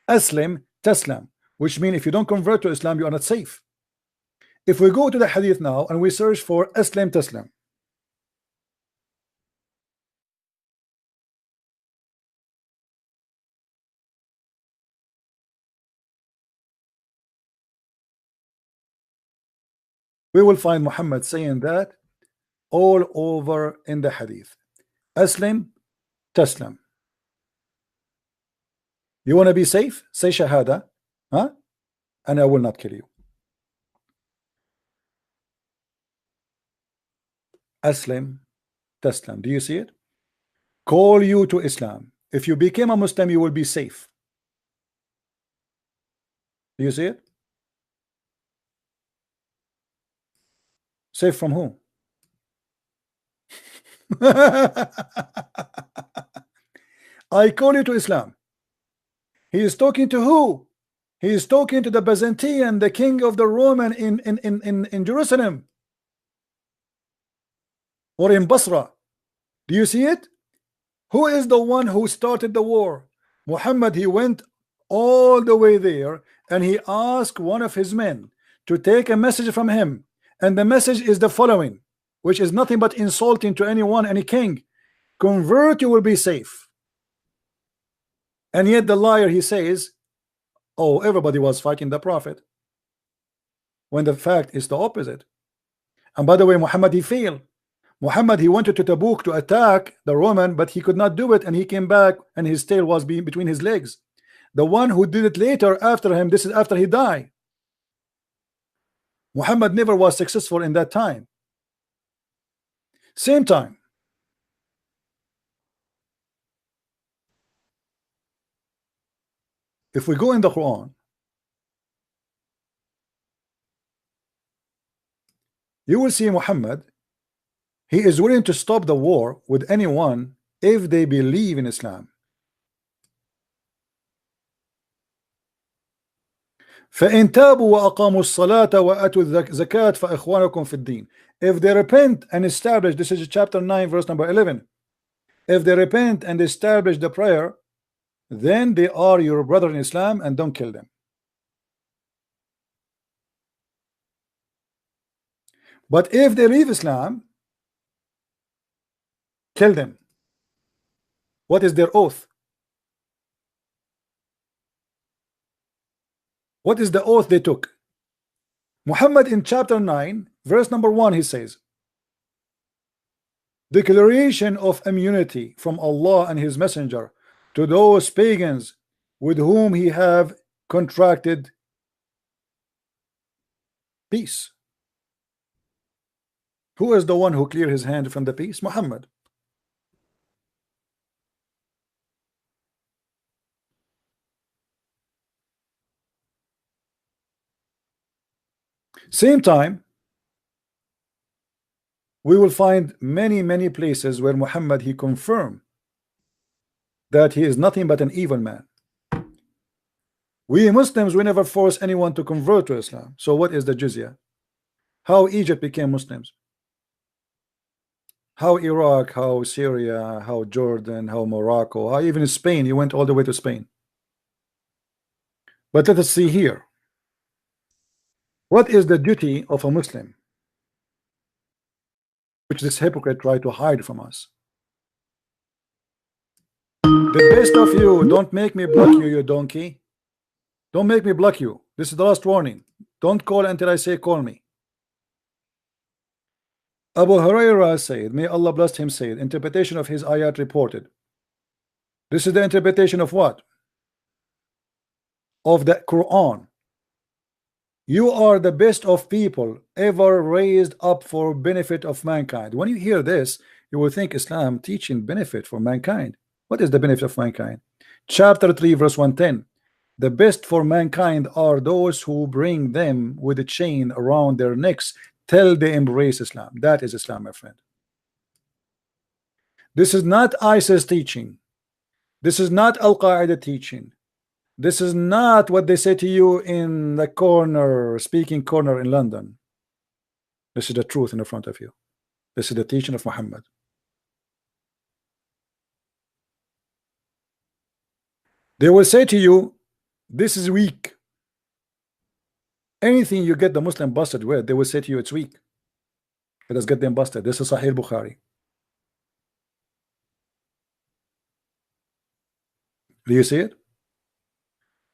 Aslim taslam, which means if you don't convert to Islam, you are not safe. If we go to the hadith now and we search for Aslim taslam, we will find Muhammad saying that all over in the hadith. Aslim taslam. You want to be safe? Say shahada, huh? And I will not kill you. Aslim taslam. Do you see it? Call you to Islam. If you became a Muslim, you will be safe. Do you see it? Safe from who? I call you to Islam. He is talking to who? He is talking to the Byzantine, the king of the Roman in Jerusalem or in Basra. Do you see it? Who is the one who started the war? Muhammad, he went all the way there and he asked one of his men to take a message from him. And the message is the following, which is nothing but insulting to anyone, any king. Convert, you will be safe. And yet the liar, he says, oh, everybody was fighting the Prophet, when the fact is the opposite. And by the way, Muhammad, he failed. Muhammad, he wanted to Tabuk to attack the Roman, but he could not do it, and he came back and his tail was between his legs. The one who did it later after him, this is after he died. Muhammad never was successful in that time. Same time, if we go in the Quran, you will see Muhammad, he is willing to stop the war with anyone if they believe in Islam. فإن تابوا وأقاموا الصلاة وأتوا الزكاة فإخوانكم في الدين. If they repent and establish, this is chapter 9 verse number 11, if they repent and establish the prayer, then they are your brother in Islam, and don't kill them. But if they leave Islam, kill them. What is their oath? What is the oath they took? Muhammad in chapter 9 verse number 1, he says, declaration of immunity from Allah and his messenger to those pagans with whom he have contracted peace. Who is the one who cleared his hand from the peace? Muhammad. Same time, we will find many places where Muhammad, he confirmed that he is nothing but an evil man. We Muslims, we never force anyone to convert to Islam. So what is the jizya? How Egypt became Muslims? How Iraq, how Syria, how Jordan, how Morocco, how even Spain, you went all the way to Spain. But let us see here. What is the duty of a Muslim, which this hypocrite tried to hide from us? The best of you, don't make me block you, you donkey. Don't make me block you. This is the last warning. Don't call until I say call me. Abu Hurairah said, may Allah bless him, said, interpretation of his ayat reported. This is the interpretation of what? Of the Quran. You are the best of people ever raised up for benefit of mankind. When you hear this, you will think Islam teaching benefit for mankind. What is the benefit of mankind? Chapter 3 verse 110. The best for mankind are those who bring them with a chain around their necks till they embrace Islam. That is Islam, my friend. This is not ISIS teaching. This is not Al-Qaeda teaching. This is not what they say to you in the corner, speaking corner in London. This is the truth in the front of you. This is the teaching of Muhammad. They will say to you, this is weak. Anything you get the Muslim busted with, they will say to you it's weak. Let us get them busted. This is Sahih Bukhari. Do you see it?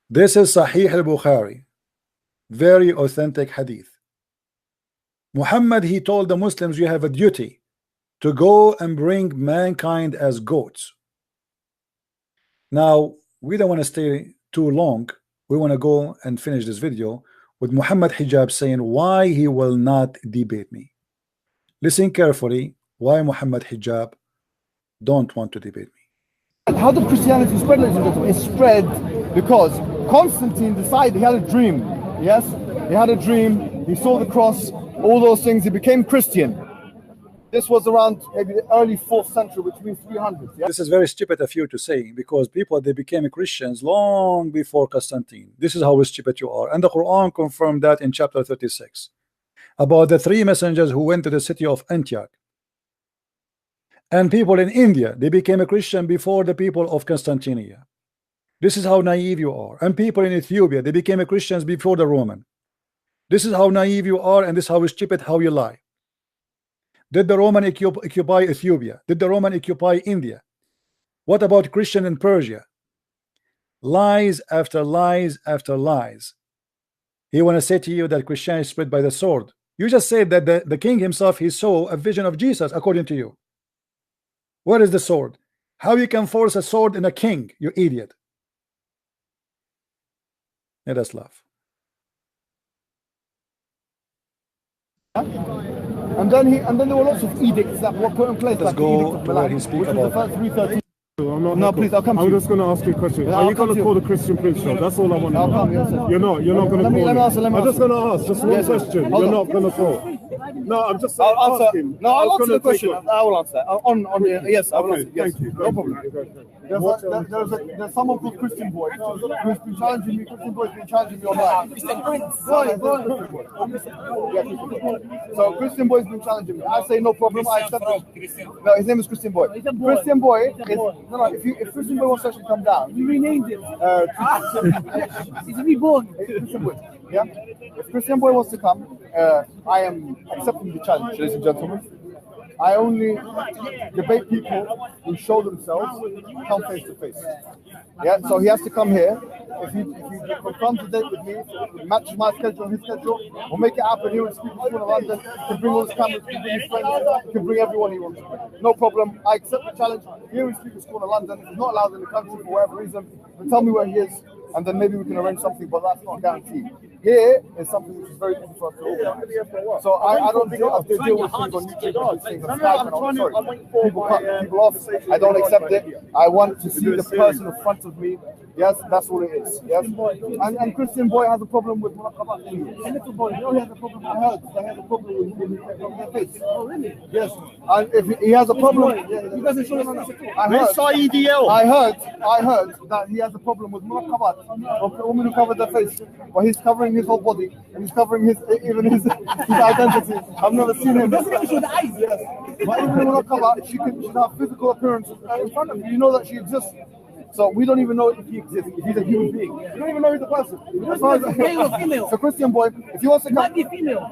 This is Sahih al-Bukhari, very authentic hadith. Muhammad, he told the Muslims, you have a duty to go and bring mankind as goats. Now, we don't want to stay too long. We want to go and finish this video with Muhammad Hijab saying why he will not debate me. Listen carefully why Muhammad Hijab don't want to debate me. How did Christianity spread, ladies and gentlemen? It spread because Constantine decided, he had a dream. Yes, he had a dream. He saw the cross, all those things. He became Christian. This was around maybe the early 4th century, which means 300. Yeah? This is very stupid of you to say, because people, they became Christians long before Constantine. This is how stupid you are. And the Quran confirmed that in chapter 36 about the 3 messengers who went to the city of Antioch. And people in India, they became a Christian before the people of Constantinople. This is how naive you are. And people in Ethiopia, they became a Christians before the Roman. This is how naive you are, and this is how stupid, how you lie. Did the Roman occupy Ethiopia? Did the Roman occupy India? What about Christian in Persia? lies after lies after lies. He want to say to you that Christianity is spread by the sword. You just said that the king himself, he saw a vision of Jesus, according to you. Where is the sword? How you can force a sword in a king, you idiot? Let us laugh. And then there were lots of edicts that were put in place. Let's like go the Edict of to where Milan, he speak which was about. the first 313. No, please, I'll come to I'm you. just going to ask you a question. Are you going to call the Christian Prince show? That's all I want to I'll know. come, yes, sir. You're not going to call him. I'm just going to ask just one Yes, sir. question. Hold You're on. not going to call. No, I'm just I'll answer. asking. No, I'll answer the question. Take I will answer. Yes, I will Okay, answer. Yes. thank you. No problem. There's someone called Christian Boy who's been challenging me. Christian Boy's been challenging me online. Christian Prince. So Christian Boy's been challenging me. I say no problem. I accept it. No, his name is Christian Boy. Christian Boy is no. If Christian Boy wants to actually come down, you renamed him. He's reborn. Christian Boy. Yeah. If Christian Boy wants to come, I am accepting the challenge, ladies and gentlemen. I only debate people who show themselves, come face to face. Yeah, so he has to come here. If he confirms a date with me, matches my schedule and his schedule, we'll make it happen. He will speak to school in London. He can bring all his cameras, he can bring his friends, he can bring everyone he wants. No problem. I accept the challenge. Here we speak to school in London. If he's not allowed in the country for whatever reason, then tell me where he is, and then maybe we can arrange something, but that's not guaranteed. Here is something which is very easy for us to organize. So I don't deal with things on YouTube and these things on Skype and all. Sorry. People cut people off. I don't accept it. I want to see the person in front of me. Yes, that's what it is. Yes. And Christian Boy has a problem with Muraqabat. Little boy, he has a problem. I heard they have a problem with their face. Oh, really? Yes. And if he has a problem, he doesn't show him. I heard that he has a problem with Muraqabat, of the woman who covered their face. But he's covering his whole body and he's covering his identity. I've never seen him. Doesn't show the eyes. Yes. But even in Muraqabat, she should have physical appearance in front of you. You know that she exists. So we don't even know if he exists, if he's a human being. We don't even know he's a person. As far as male or female. So Christian Boy, if he wants to come, might be female.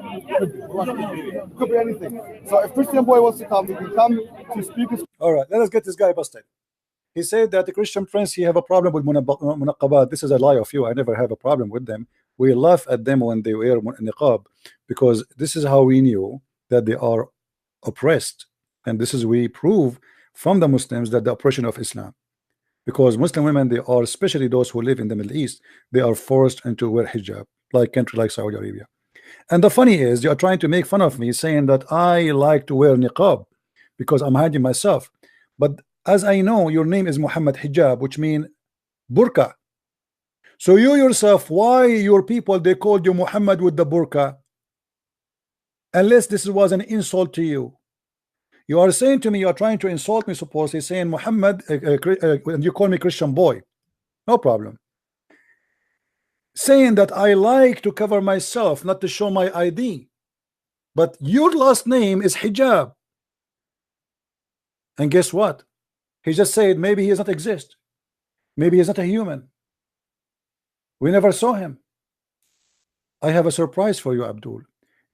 Could be anything. So if Christian Boy wants to come, he can come to speak. All right, let us get this guy busted. He said that the Christian Prince, he have a problem with munaqabat. This is a lie of you. I never have a problem with them. We laugh at them when they wear niqab, because this is how we knew that they are oppressed, and this is we prove from the Muslims that the oppression of Islam. Because Muslim women, they are, especially those who live in the Middle East, they are forced into wear hijab, like country like Saudi Arabia. And the funny is, you are trying to make fun of me, saying that I like to wear niqab because I'm hiding myself. But as I know, your name is Mohammed Hijab, which means burqa. So you yourself, why your people, they called you Muhammad with the burqa? Unless this was an insult to you. You are saying to me, you are trying to insult me, supposedly saying Muhammad, and you call me Christian Boy. No problem. Saying that I like to cover myself, not to show my ID. But your last name is Hijab. And guess what? He just said maybe he does not exist. Maybe he's not a human. We never saw him. I have a surprise for you, Abdul.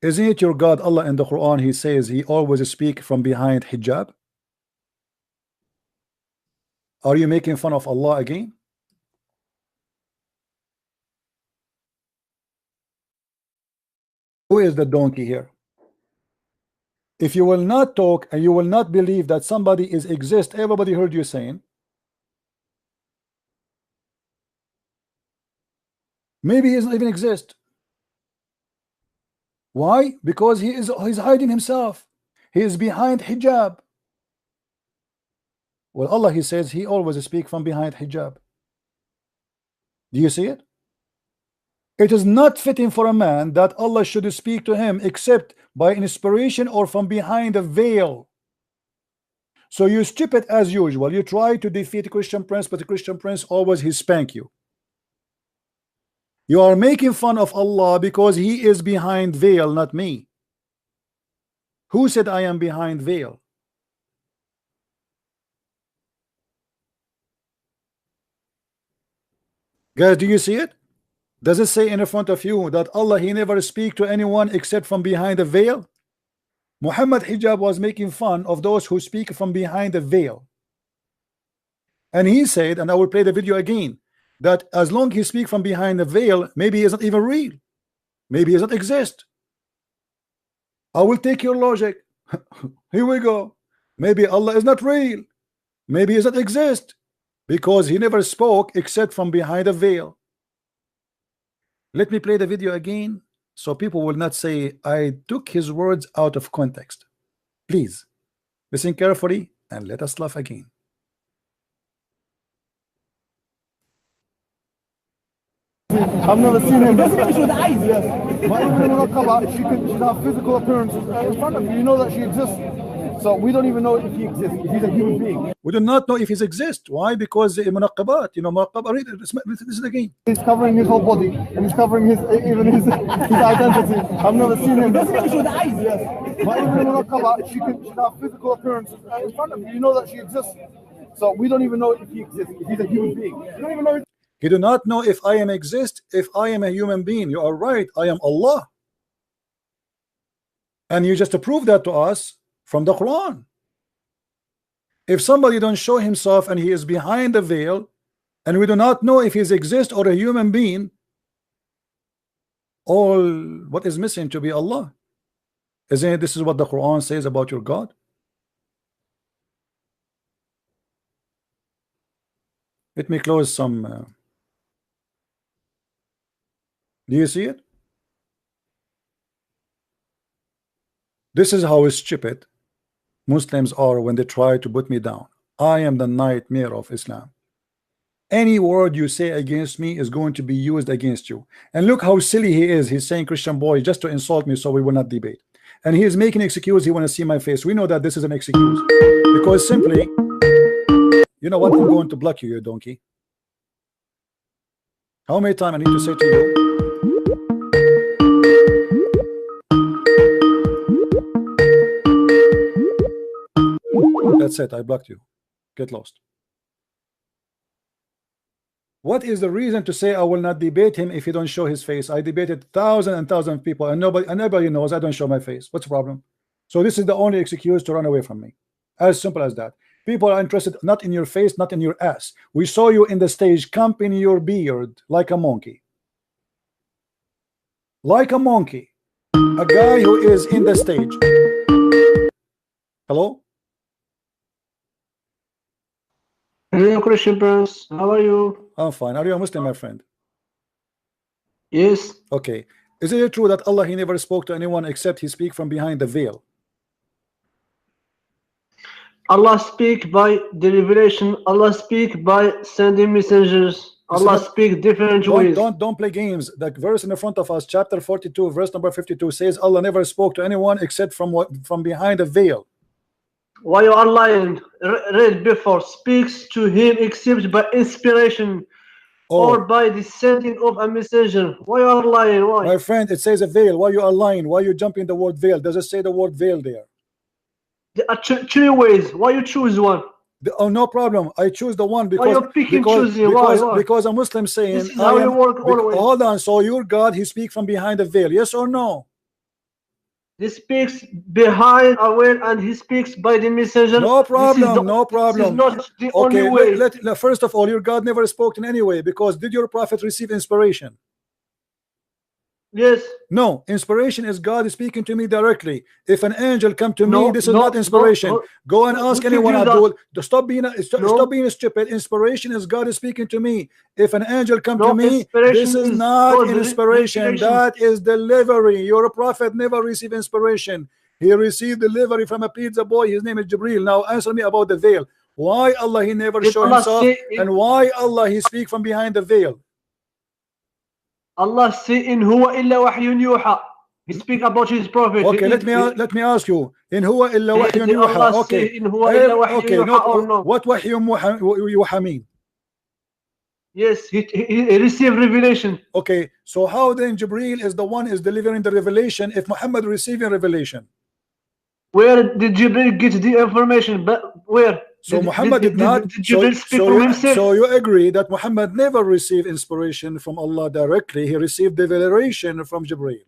Isn't it your God Allah in the Quran? He says he always speaks from behind hijab. Are you making fun of Allah again? Who is the donkey here? If you will not talk and you will not believe that somebody is exist, everybody heard you saying, maybe he doesn't even exist. Why? Because he's hiding himself. He is behind hijab. Well, Allah, he says he always speaks from behind hijab. Do you see it? It is not fitting for a man that Allah should speak to him except by inspiration or from behind a veil. So you stupid as usual. You try to defeat the Christian Prince, but the Christian Prince always he spank you. You are making fun of Allah because he is behind veil, not me. Who said I am behind veil? Guys, do you see it? Does it say in front of you that Allah, he never speak to anyone except from behind a veil? Muhammad Hijab was making fun of those who speak from behind a veil. And he said, and I will play the video again, that as long he speaks from behind the veil, maybe he is not even real, maybe he does not exist. I will take your logic. Here we go. Maybe Allah is not real, maybe he does not exist, because he never spoke except from behind a veil. Let me play the video again so people will not say I took his words out of context. Please listen carefully and let us laugh again. I've never seen him. Doesn't finish with eyes. Yes. But even in Munaqqaba, she'd have physical appearances in front of you. You know that she exists. So we don't even know if he exists. If he's a human being. We do not know if he exists. Why? Because the Munaqqabat, you know, Munaqqabat, read it. Listen again. He's covering his whole body and he's covering his identity. I've never seen him. Doesn't finish with eyes. Yes. But even in Munaqqaba, she'd have physical appearances in front of you. You know that she exists. So we don't even know if he exists. If he's a human being. You don't even know. You do not know if I am exist, if I am a human being. You are right. I am Allah. And you just prove that to us from the Quran. If somebody don't show himself and he is behind the veil, and we do not know if he exists or a human being, all what is missing to be Allah. Isn't it? This is what the Quran says about your God. Let me close some. Do you see it? This is how stupid Muslims are when they try to put me down. I am the nightmare of Islam. Any word you say against me is going to be used against you. And look how silly he is. He's saying Christian boy just to insult me so we will not debate. And he is making an excuse. He want to see my face. We know that this is an excuse. Because simply, you know what? I'm going to block you, you donkey. How many times I need to say to you? That's it. I blocked you. Get lost. What is the reason to say I will not debate him if he don't show his face? I debated thousands and thousands of people, and nobody knows I don't show my face. What's the problem? So this is the only excuse to run away from me. As simple as that. People are interested not in your face, not in your ass. We saw you in the stage, camping your beard like a monkey. Like a monkey. A guy who is in the stage. Hello? Hello, Christian Prince. How are you? I'm fine. Are you a Muslim, my friend? Yes. Okay. Is it true that Allah, he never spoke to anyone except he speak from behind the veil? Allah speak by the revelation. Allah speak by sending messengers. Allah speak different ways. Don't play games. The verse in the front of us, chapter 42, verse number 52 says Allah never spoke to anyone except from behind a veil. Why you are lying? Read before. Speaks to him except by inspiration or by the sending of a messenger. Why you are lying? Why? My friend, it says a veil. Why you are lying? Why you jumping the word veil? Does it say the word veil there? There are two ways. Why you choose one? No problem. I choose the one because because a Muslim saying this is how you work always. Hold on. So your God, he speaks from behind the veil. Yes or no? He speaks behind a veil and he speaks by the messenger. No problem. No problem. This is not the only way. First of all, your God never spoke in any way, because did your prophet receive inspiration? Yes. No, inspiration is God speaking to me directly. If an angel come to me, this is not inspiration. Go and ask anyone, Abdul. Stop being stupid. Inspiration is God speaking to me. If an angel come to me, this is not inspiration. That is delivery. Your prophet never received inspiration. He received delivery from a pizza boy. His name is Jibril. Now answer me about the veil. Why Allah he never showed himself, and why Allah he speak from behind the veil? Allah say in huwa illa wahyun yuha. He speak about his prophet. Okay, let me ask you. In huwa illa wahyun yuha. Okay. In huwa illa wahyun yuha or no? What wahyun yuha mean? Yes, he received revelation. Okay, so how then Jibril is the one is delivering the revelation if Muhammad receiving revelation? Where did Jibril get the information? But where? So Muhammad did not. So you agree that Muhammad never received inspiration from Allah directly. He received revelation from Jibril.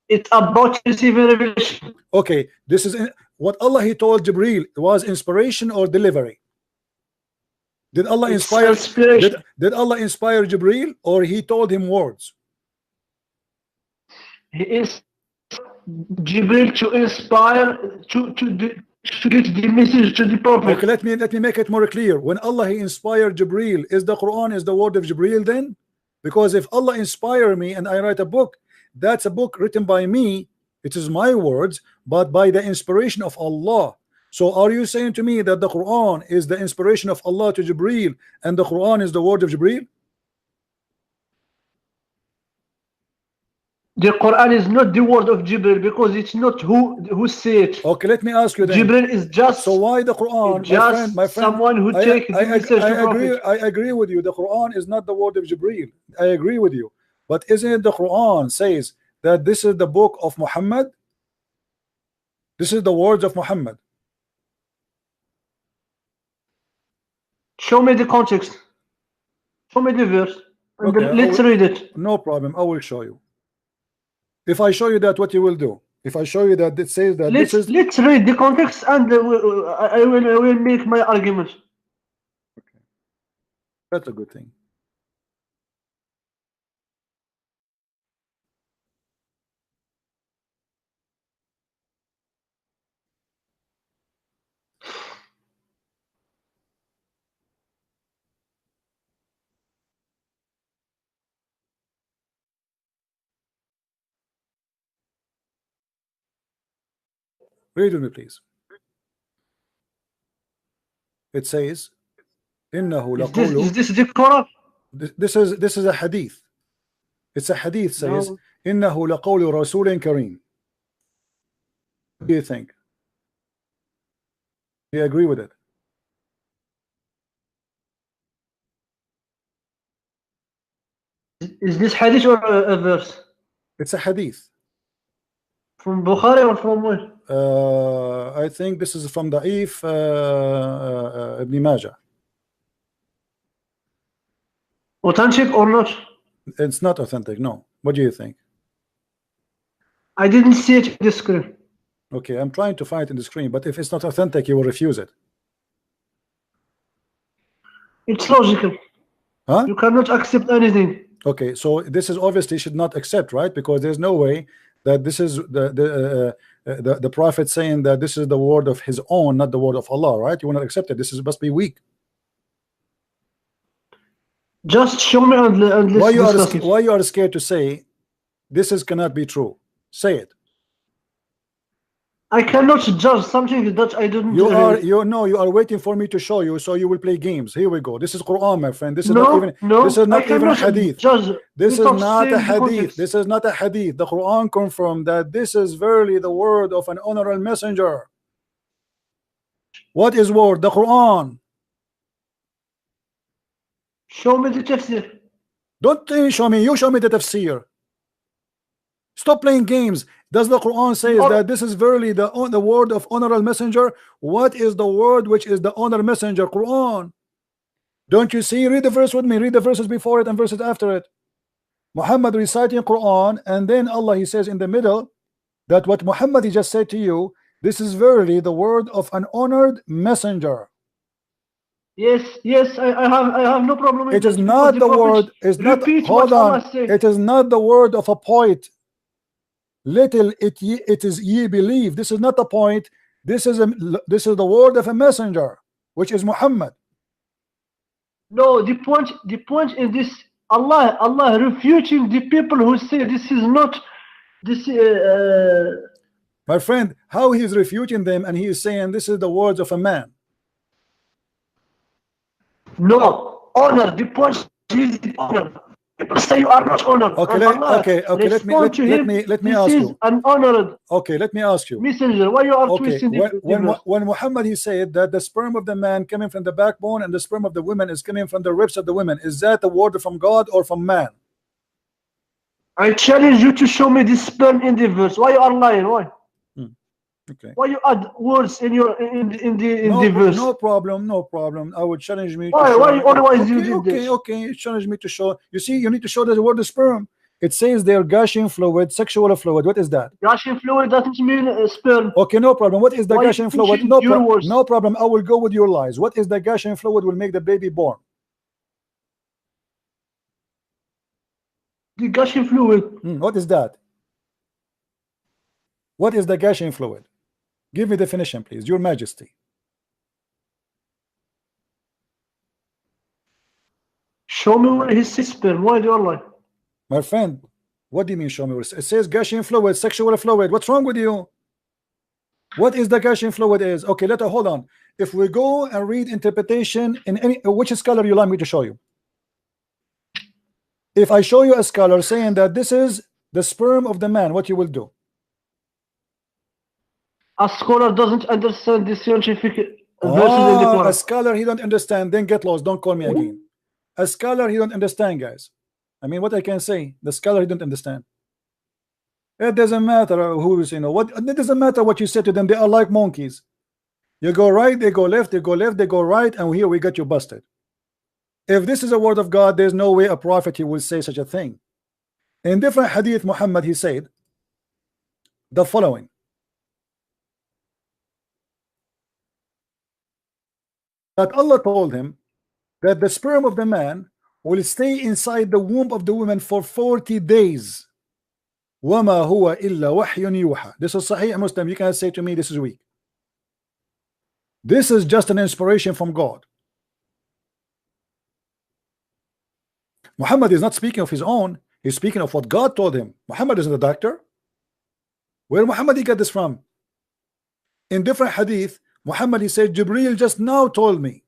It's about receiving revelation. Okay, this is what Allah he told Jibril was inspiration or delivery. Did Allah It's inspire? inspiration. Did Allah inspire Jibril, or he told him words? He is Jibril to inspire to get the message to the prophet. Okay, let me make it more clear. When Allah he inspired Jibril, is the Quran is the word of Jibril then? Because if Allah inspire me and I write a book, that's a book written by me. It is my words, but by the inspiration of Allah. So are you saying to me that the Quran is the inspiration of Allah to Jibril and the Quran is the word of Jibril? The Quran is not the word of Jibril because it's not who say it. Okay, let me ask you then. Jibril is just so why the Quran? Just my friend, someone who takes the message to prophet. I agree with you. The Quran is not the word of Jibril. I agree with you. But isn't it the Quran says that this is the book of Muhammad? This is the words of Muhammad. Show me the context. Show me the verse. And Okay, let's read it. No problem. I will show you. If I show you that, what you will do? If I show you that it says that let's read the context and I will make my argument. Okay. That's a good thing. Read with me, please. It says, إنه لقول. Is this the Quran? This is a hadith. It's a hadith says, إنه لقول رسول كريم. What do you think? Do you agree with it? Is this hadith or a verse? It's a hadith. From Bukhari or from where? I think this is from Da'if Ibn Majah. Authentic or not? It's not authentic, no. What do you think? I didn't see it in the screen. Okay, I'm trying to find it in the screen, but if it's not authentic, you will refuse it. It's logical. Huh? You cannot accept anything. Okay, so this is obviously should not accept, right? Because there's no way that this is the prophet saying that this is the word of his own, not the word of Allah, right? You will not accept it. This is must be weak. Just show me and let's discuss it. Why you are scared to say this is cannot be true? Say it. I cannot judge something that I didn't. You are waiting for me to show you, so you will play games. Here we go. This is Quran, my friend. This is not even. This is not even a hadith. This is not a hadith. This is not a hadith. The Quran confirmed that this is verily the word of an honorable messenger. What is word? The Quran. Show me the tafsir. Don't show me. You show me the tafsir. Stop playing games. Does the Quran say that this is verily the word of honorable messenger? What is the word which is the honor messenger? Quran. Don't you see? Read the verse with me. Read the verses before it and verses after it. Muhammad reciting Quran, and then Allah he says in the middle that what Muhammad he just said to you, this is verily the word of an honored messenger. Yes, I have no problem with it. Is not the word. Is not. Hold on. It is not the word of a poet. Little it is ye believe. This is not the point. This is the word of a messenger, which is Muhammad. No, the point in this, Allah refuting the people who say this is not this. My friend, how he is refuting them and he is saying this is the words of a man. No, honor. The point is the honor. People say you are not honored. Okay, let me ask you. Unhonored. Okay, let me ask you. Messenger, why you are twisting when Muhammad he said that the sperm of the man coming from the backbone and the sperm of the woman is coming from the ribs of the women, is that the word from God or from man? I challenge you to show me the sperm in the verse. Why you are lying? Why? Okay. Why you add words in the verse? No problem. I would challenge me. Why? Why? Otherwise you did this. Okay. Challenge me to show. You see, you need to show the word of sperm. It says they're gushing fluid, sexual fluid. What is that? Gushing fluid doesn't mean sperm. Okay, no problem. What is the Why gushing you fluid? mention No, your words? no problem. I will go with your lies. What is the gushing fluid will make the baby born? The gushing fluid. What is that? What is the gushing fluid? Give me definition, please, Your Majesty. Show me where his sperm. Why do you lie? My friend, what do you mean show me? It says gushing fluid, sexual fluid. What's wrong with you? What is the gushing fluid is? Okay, hold on. If we go and read interpretation in any, which scholar you like me to show you? If I show you a scholar saying that this is the sperm of the man, what you will do? A scholar doesn't understand the scientific verses in the Quran. A scholar, he don't understand, then get lost. Don't call me again. A scholar, he don't understand, guys. I mean, what I can say, the scholar, he don't understand. It doesn't matter who's, what, it doesn't matter what you say to them. They are like monkeys. You go right, they go left, they go left, they go right, and here we got you busted. If this is a word of God, there's no way a prophet he will say such a thing. In different hadith, Muhammad, he said the following. That Allah told him that the sperm of the man will stay inside the womb of the woman for 40 days. وَمَا هُوَ إِلَّا وَحْيٌ يُوحَى. This is Sahih Muslim. You can't say to me this is weak. This is just an inspiration from God. Muhammad is not speaking of his own. He's speaking of what God told him. Muhammad isn't a doctor. Where Muhammad he got this from? In different hadith, Muhammad he said, Jibreel just now told me.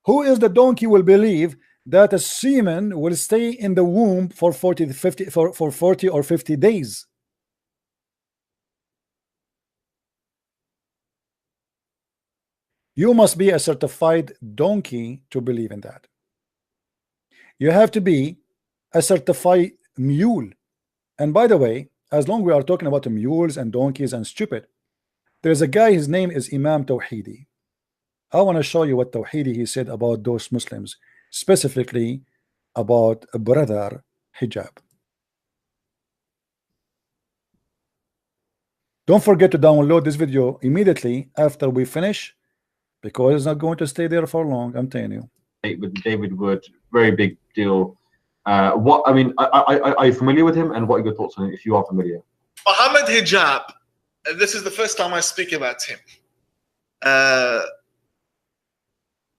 Who is the donkey will believe that a semen will stay in the womb for 40 or 50 days? You must be a certified donkey to believe in that. You have to be a certified mule. And by the way, as long as we are talking about mules and donkeys and stupid, there's a guy, his name is Imam Tawhidi. I want to show you what Tawhidi he said about those Muslims, specifically about a brother Hijab. Don't forget to download this video immediately after we finish, because it's not going to stay there for long, I'm telling you. With David Wood, very big deal. What I mean, are you familiar with him, and what are your thoughts on it if you are familiar? Mohammed Hijab, this is the first time I speak about him.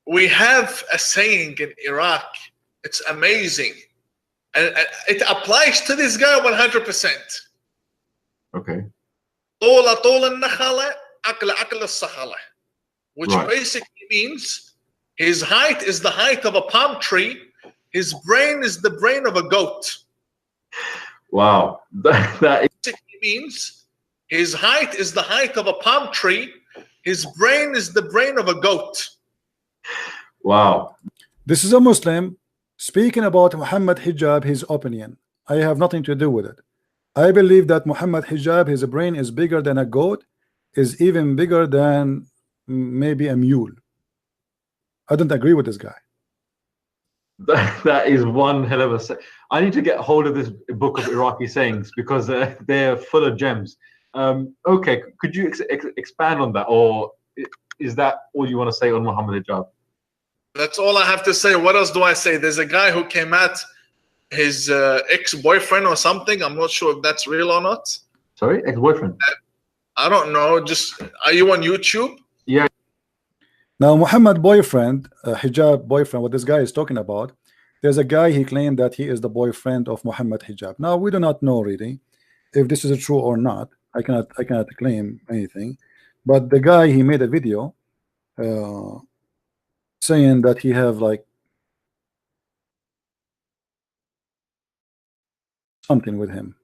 We have a saying in Iraq, it's amazing, and it applies to this guy 100%. Okay. Which basically means his height is the height of a palm tree, his brain is the brain of a goat. Wow. That basically means his height is the height of a palm tree, his brain is the brain of a goat. Wow. This is a Muslim speaking about Muhammad Hijab, his opinion. I have nothing to do with it. I believe that Muhammad Hijab, his brain is bigger than a goat, is even bigger than maybe a mule. I don't agree with this guy. That is one hell of a. I need to get hold of this book of Iraqi sayings, because they're full of gems. Okay, could you expand on that, or is that all you want to say on Muhammad Hijab? That's all I have to say. What else do I say? There's a guy who came at his ex-boyfriend or something. I'm not sure if that's real or not. Sorry, ex-boyfriend? I don't know. Just, are you on YouTube? Yeah. Now, Muhammad boyfriend, Hijab boyfriend, what this guy is talking about, there's a guy, he claimed that he is the boyfriend of Muhammad Hijab. Now, we do not know really if this is true or not. I cannot claim anything. But the guy, he made a video saying that he have like something with him.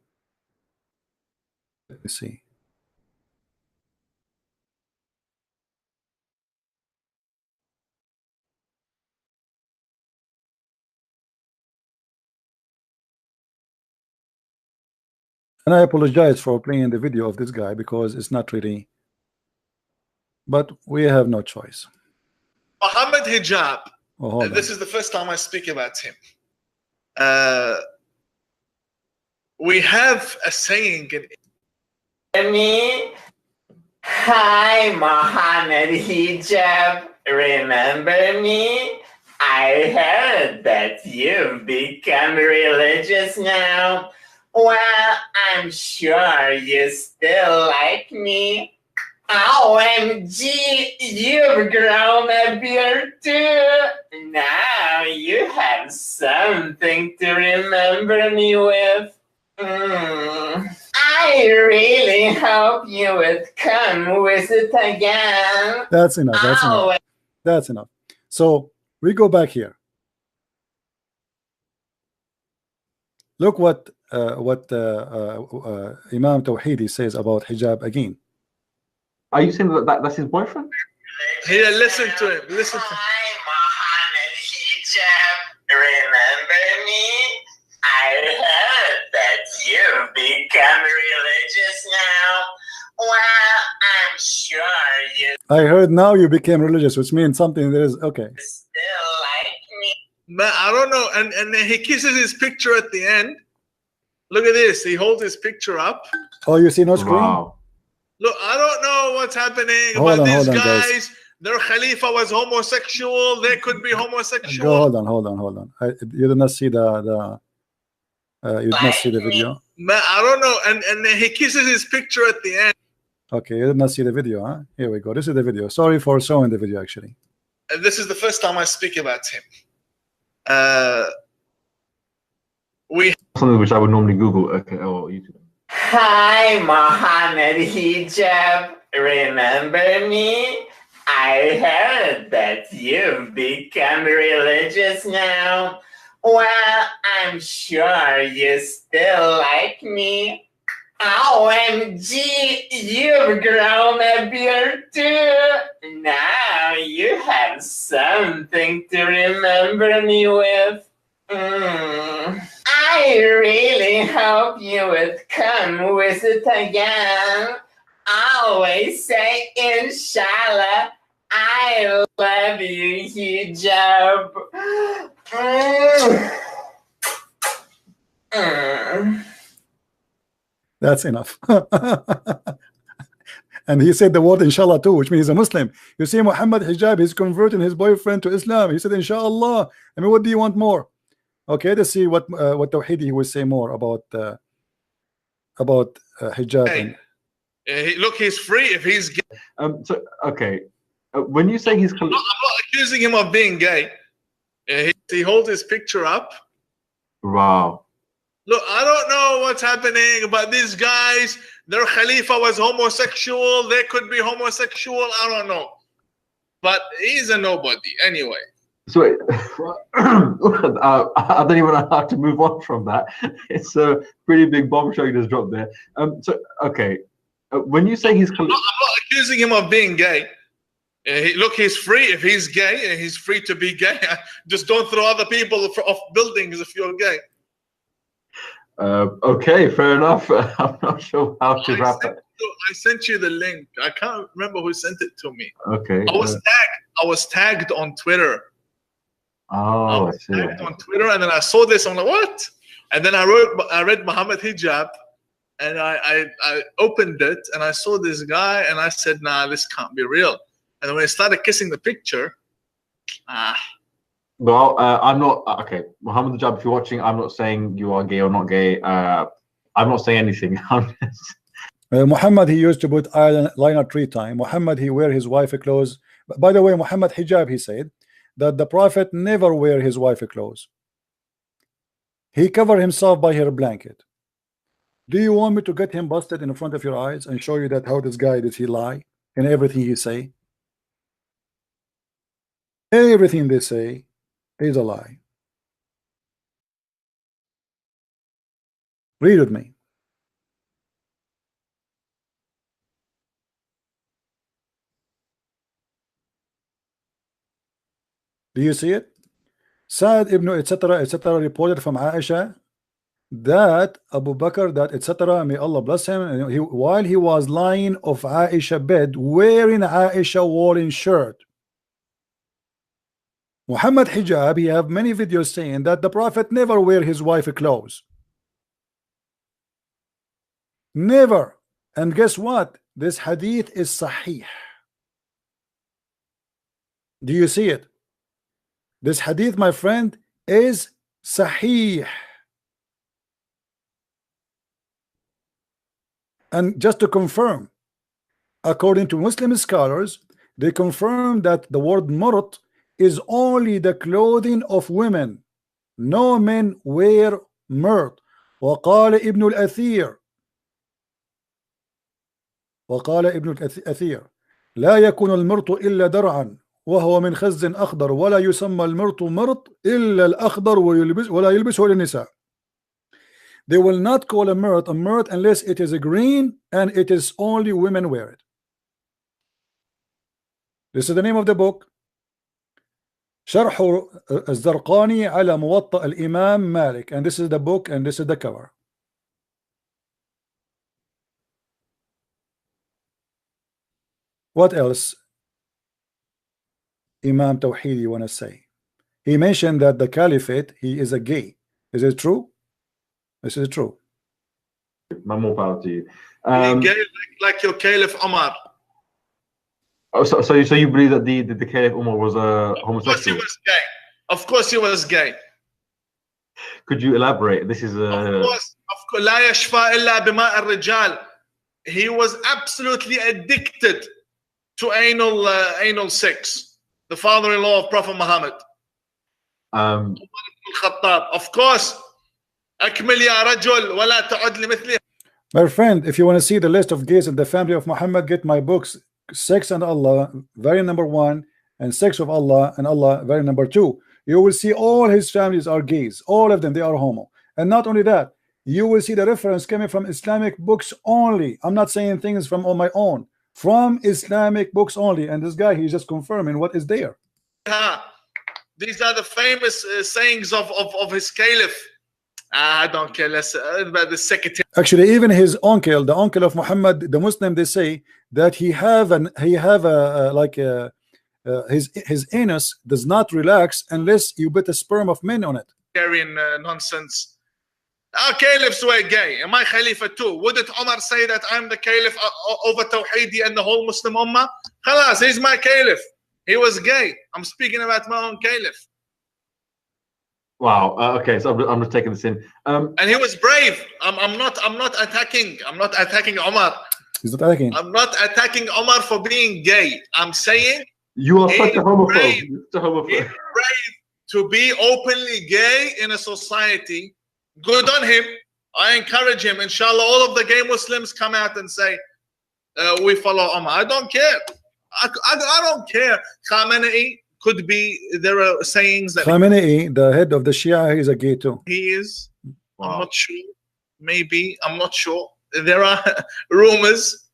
Let me see. And I apologize for playing the video of this guy, because it's not really, but we have no choice. Mohammed Hijab. Oh, This is the first time I speak about him. We have a saying in me. Hi, Mohammed Hijab. Remember me? I heard that you've become religious now. Well, I'm sure you still like me. OMG, you've grown a beard too. Now you have something to remember me with. I really hope you would come visit again. That's enough. That's enough. That's enough. So we go back here. Look what Imam Tawhidi says about hijab again. Are you saying that's his boyfriend? Here, listen to him. Listen to him. Hi, Mohammed Hijab. Remember me? I heard that you've become religious now. Well, I'm sure you I heard now you became religious, which means something that is okay. still like me. But I don't know. And he kisses his picture at the end. Look at this. He holds his picture up. Oh, you see no screen? Wow. Look, I don't know what's happening, Hold but on, these hold on, guys, guys. their Khalifa was homosexual. They could be homosexual. Go, hold on. You did not see the you did not see the video. But I don't know. And he kisses his picture at the end. Okay, you did not see the video, huh? Here we go. This is the video. Sorry for showing the video, actually. And this is the first time I speak about him. We Something which I would normally Google. Okay, oh, YouTube. Hi, Mohammed Hijab. Remember me? I heard that you've become religious now. Well, I'm sure you still like me. OMG, you've grown a beard too. Now you have something to remember me with. I really hope you would come visit again. Always say inshallah. I love you, Hijab. That's enough. And he said the word inshallah too, which means he's a Muslim. You see, Muhammad Hijab, he's converting his boyfriend to Islam. He said inshallah. I mean, what do you want more? Okay, let's see what Tawhidi will say more about hijab. Hey, look, he's free if he's gay. So okay, when you say he's, I'm not accusing him of being gay. He holds his picture up. Wow. Look, I don't know what's happening, but these guys, their Khalifa was homosexual. They could be homosexual. I don't know, but he's a nobody anyway. So I don't even know how to move on from that. It's a pretty big bombshell you just dropped there. So okay, when you say he's, I'm not accusing him of being gay. Look, he's free if he's gay. He's free to be gay. Just don't throw other people off buildings if you're gay. Okay, fair enough. I'm not sure how to wrap that. I sent you the link. I can't remember who sent it to me. Okay. I was tagged on Twitter. Oh, I see. Tagged on Twitter, and then I saw this. I'm like, what? And then I read Muhammad Hijab, and I opened it, and I saw this guy, and I said, nah, this can't be real. And then when I started kissing the picture, Well, I'm not okay. Muhammad Hijab, if you're watching, I'm not saying you are gay or not gay. I'm not saying anything. Muhammad, he used to put eyeliner 3 times. Muhammad, he wear his wife clothes. By the way, Muhammad Hijab, he said that the Prophet never wear his wife clothes. He covered himself by her blanket. Do you want me to get him busted in front of your eyes and show you that how this guy did he lie in everything he say? Everything they say is a lie. Read with me. Do you see it? Saad ibn etc. reported from Aisha that Abu Bakr, that etc. may Allah bless him, while he was lying of Aisha bed wearing Aisha woolen shirt. Muhammad Hijab, he have many videos saying that the Prophet never wear his wife clothes. Never. And guess what? This hadith is sahih. Do you see it? This hadith, my friend, is sahih. And just to confirm, according to Muslim scholars, they confirm that the word murt is only the clothing of women. No men wear murt. وقال ابن الأثير لا يكون المرط إلا درعا وهو من خز أخضر ولا يسمى المرط مرط إلا الأخضر ولا يلبسه للنساء. They will not call a murt unless it is a green and it is only women wear it. This is the name of the book. شرح الزرقاني على موطأ الإمام مالك, and this is the book and this is the cover. What else Imam Tawhidi want to say? He mentioned that the caliphate, he is a gay. Is it true? This is true. More power to you. Gay like your Caliph Omar. Oh, so you believe that the Caliph Umar was a homosexual? Of course he was gay. Of course he was gay. Could you elaborate? This is of course. لا يشفى إلا بماء الرجال. He was absolutely addicted to anal sex. The father-in-law of Prophet Muhammad. Of course. أكمل يا رجل ولا تعد لمثله. My friend, if you want to see the list of gays in the family of Muhammad, get my books, Sex and Allah, very number 1, and Sex of Allah and Allah, very number 2. You will see all his families are gays, all of them, they are homo. And not only that, you will see the reference coming from Islamic books only. I'm not saying things from on my own, from Islamic books only. And this guy, he's just confirming what is there. These are the famous sayings of his caliph. I don't care less about the secretary. Actually, even his uncle, the uncle of Muhammad, the Muslim, they say that his anus does not relax unless you put a sperm of men on it. Carrying nonsense. Our caliphs were gay. Am I Khalifa too? Wouldn't Omar say that I'm the caliph over Tawheedi and the whole Muslim Ummah? Khalas, he's my caliph. He was gay. I'm speaking about my own caliph. Wow. Okay, so I'm just taking this in. And he was brave. I'm not attacking. I'm not attacking Omar. He's not attacking. I'm not attacking Omar for being gay. I'm saying you are such a homophobe. He's brave to be openly gay in a society. Good on him. I encourage him. Inshallah, all of the gay Muslims come out and say, we follow Omar. I don't care. I don't care. Khamenei could be, there are sayings that Khamenei, the head of the Shia, he's a gay too. He is. Wow. I'm not sure. Maybe. I'm not sure. There are rumors.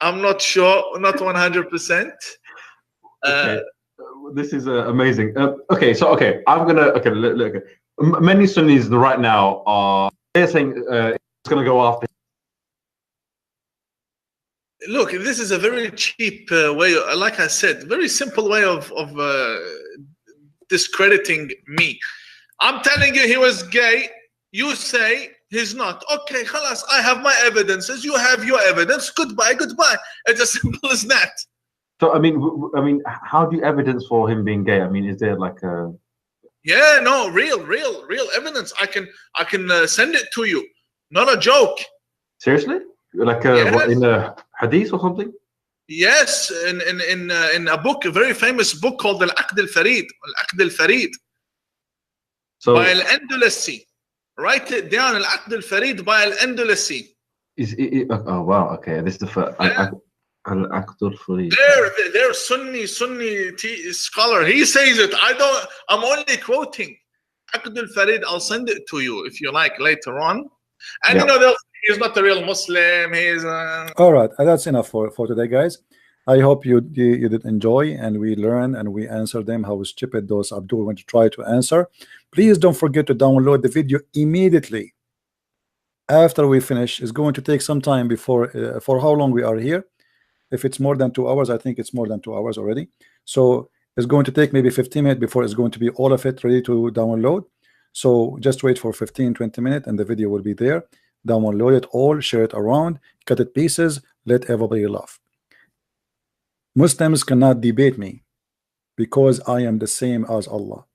I'm not sure. Not 100%. Okay. This is amazing. I'm gonna. Look. Many Sunnis right now are saying it's gonna go after. Look, this is a very cheap way, like I said, very simple way of discrediting me. I'm telling you he was gay. You say he's not. Okay, khalas, I have my evidences. You have your evidence. Goodbye, goodbye. It's as simple as that. So I mean, how do you evidence for him being gay? I mean, is there like a? Yeah, no, real evidence. I can send it to you. Not a joke. Seriously? Like what, in a hadith or something? Yes, in a book, a very famous book called Al-Aqd al-Farid. Al-Aqd al-Farid. So, by Al-Andalusi. Write it down, Al-Aqd al-Farid by Al-Andalusi. Oh wow, okay. This is the first. Yeah. Al-Aqd al-Farid. They're Sunni scholar. He says it. I'm only quoting. Aqd al-Farid, I'll send it to you if you like later on. And you know, he's not a real Muslim. He's all right. That's enough for today, guys. I hope you did enjoy, and we learn and we answer them how stupid those Abdul went to try to answer. Please don't forget to download the video immediately after we finish. It's going to take some time before for how long we are here. If it's more than 2 hours, I think it's more than 2 hours already. So it's going to take maybe 15 minutes before it's going to be all of it ready to download. So just wait for 15-20 minutes and the video will be there. Download it all, share it around, cut it pieces, let everybody laugh. Muslims cannot debate me because I am the same as Allah.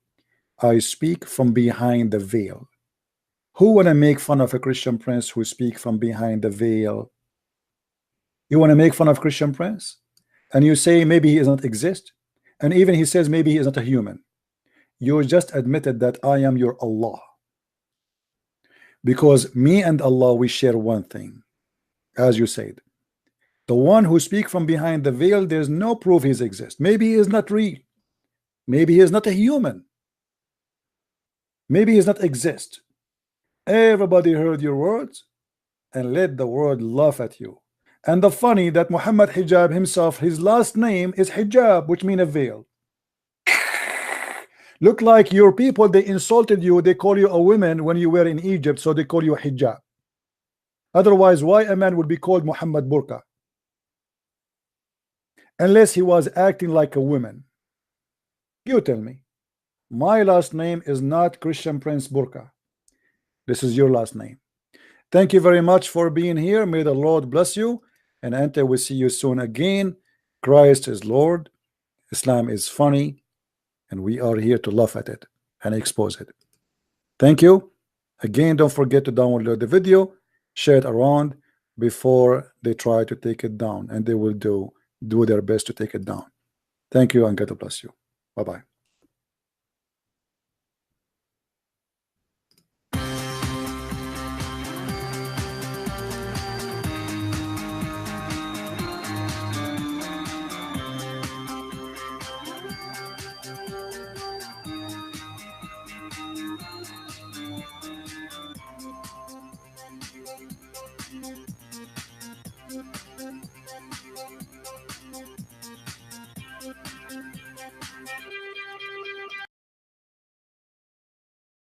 I speak from behind the veil. Who want to make fun of a Christian prince who speak from behind the veil? You want to make fun of Christian prince? And you say maybe he doesn't exist? And even he says maybe he is not a human. You just admitted that I am your Allah. Because me and Allah, we share one thing. As you said, the one who speak from behind the veil, there's no proof he exists. Maybe he is not real. Maybe he is not a human. Maybe he does not exist. Everybody heard your words and let the world laugh at you. And the funny that Mohammed Hijab himself, his last name is Hijab, which means a veil. Look like your people, they insulted you, they call you a woman when you were in Egypt, so they call you Hijab. Otherwise, why a man would be called Muhammad Burqa? Unless he was acting like a woman. You tell me. My last name is not Christian Prince Burqa. This is your last name. Thank you very much for being here. May the Lord bless you. And until we see you soon again, Christ is Lord. Islam is funny. And we are here to laugh at it and expose it. Thank you. Again, don't forget to download the video, share it around before they try to take it down. And they will do their best to take it down. Thank you and God bless you. Bye-bye.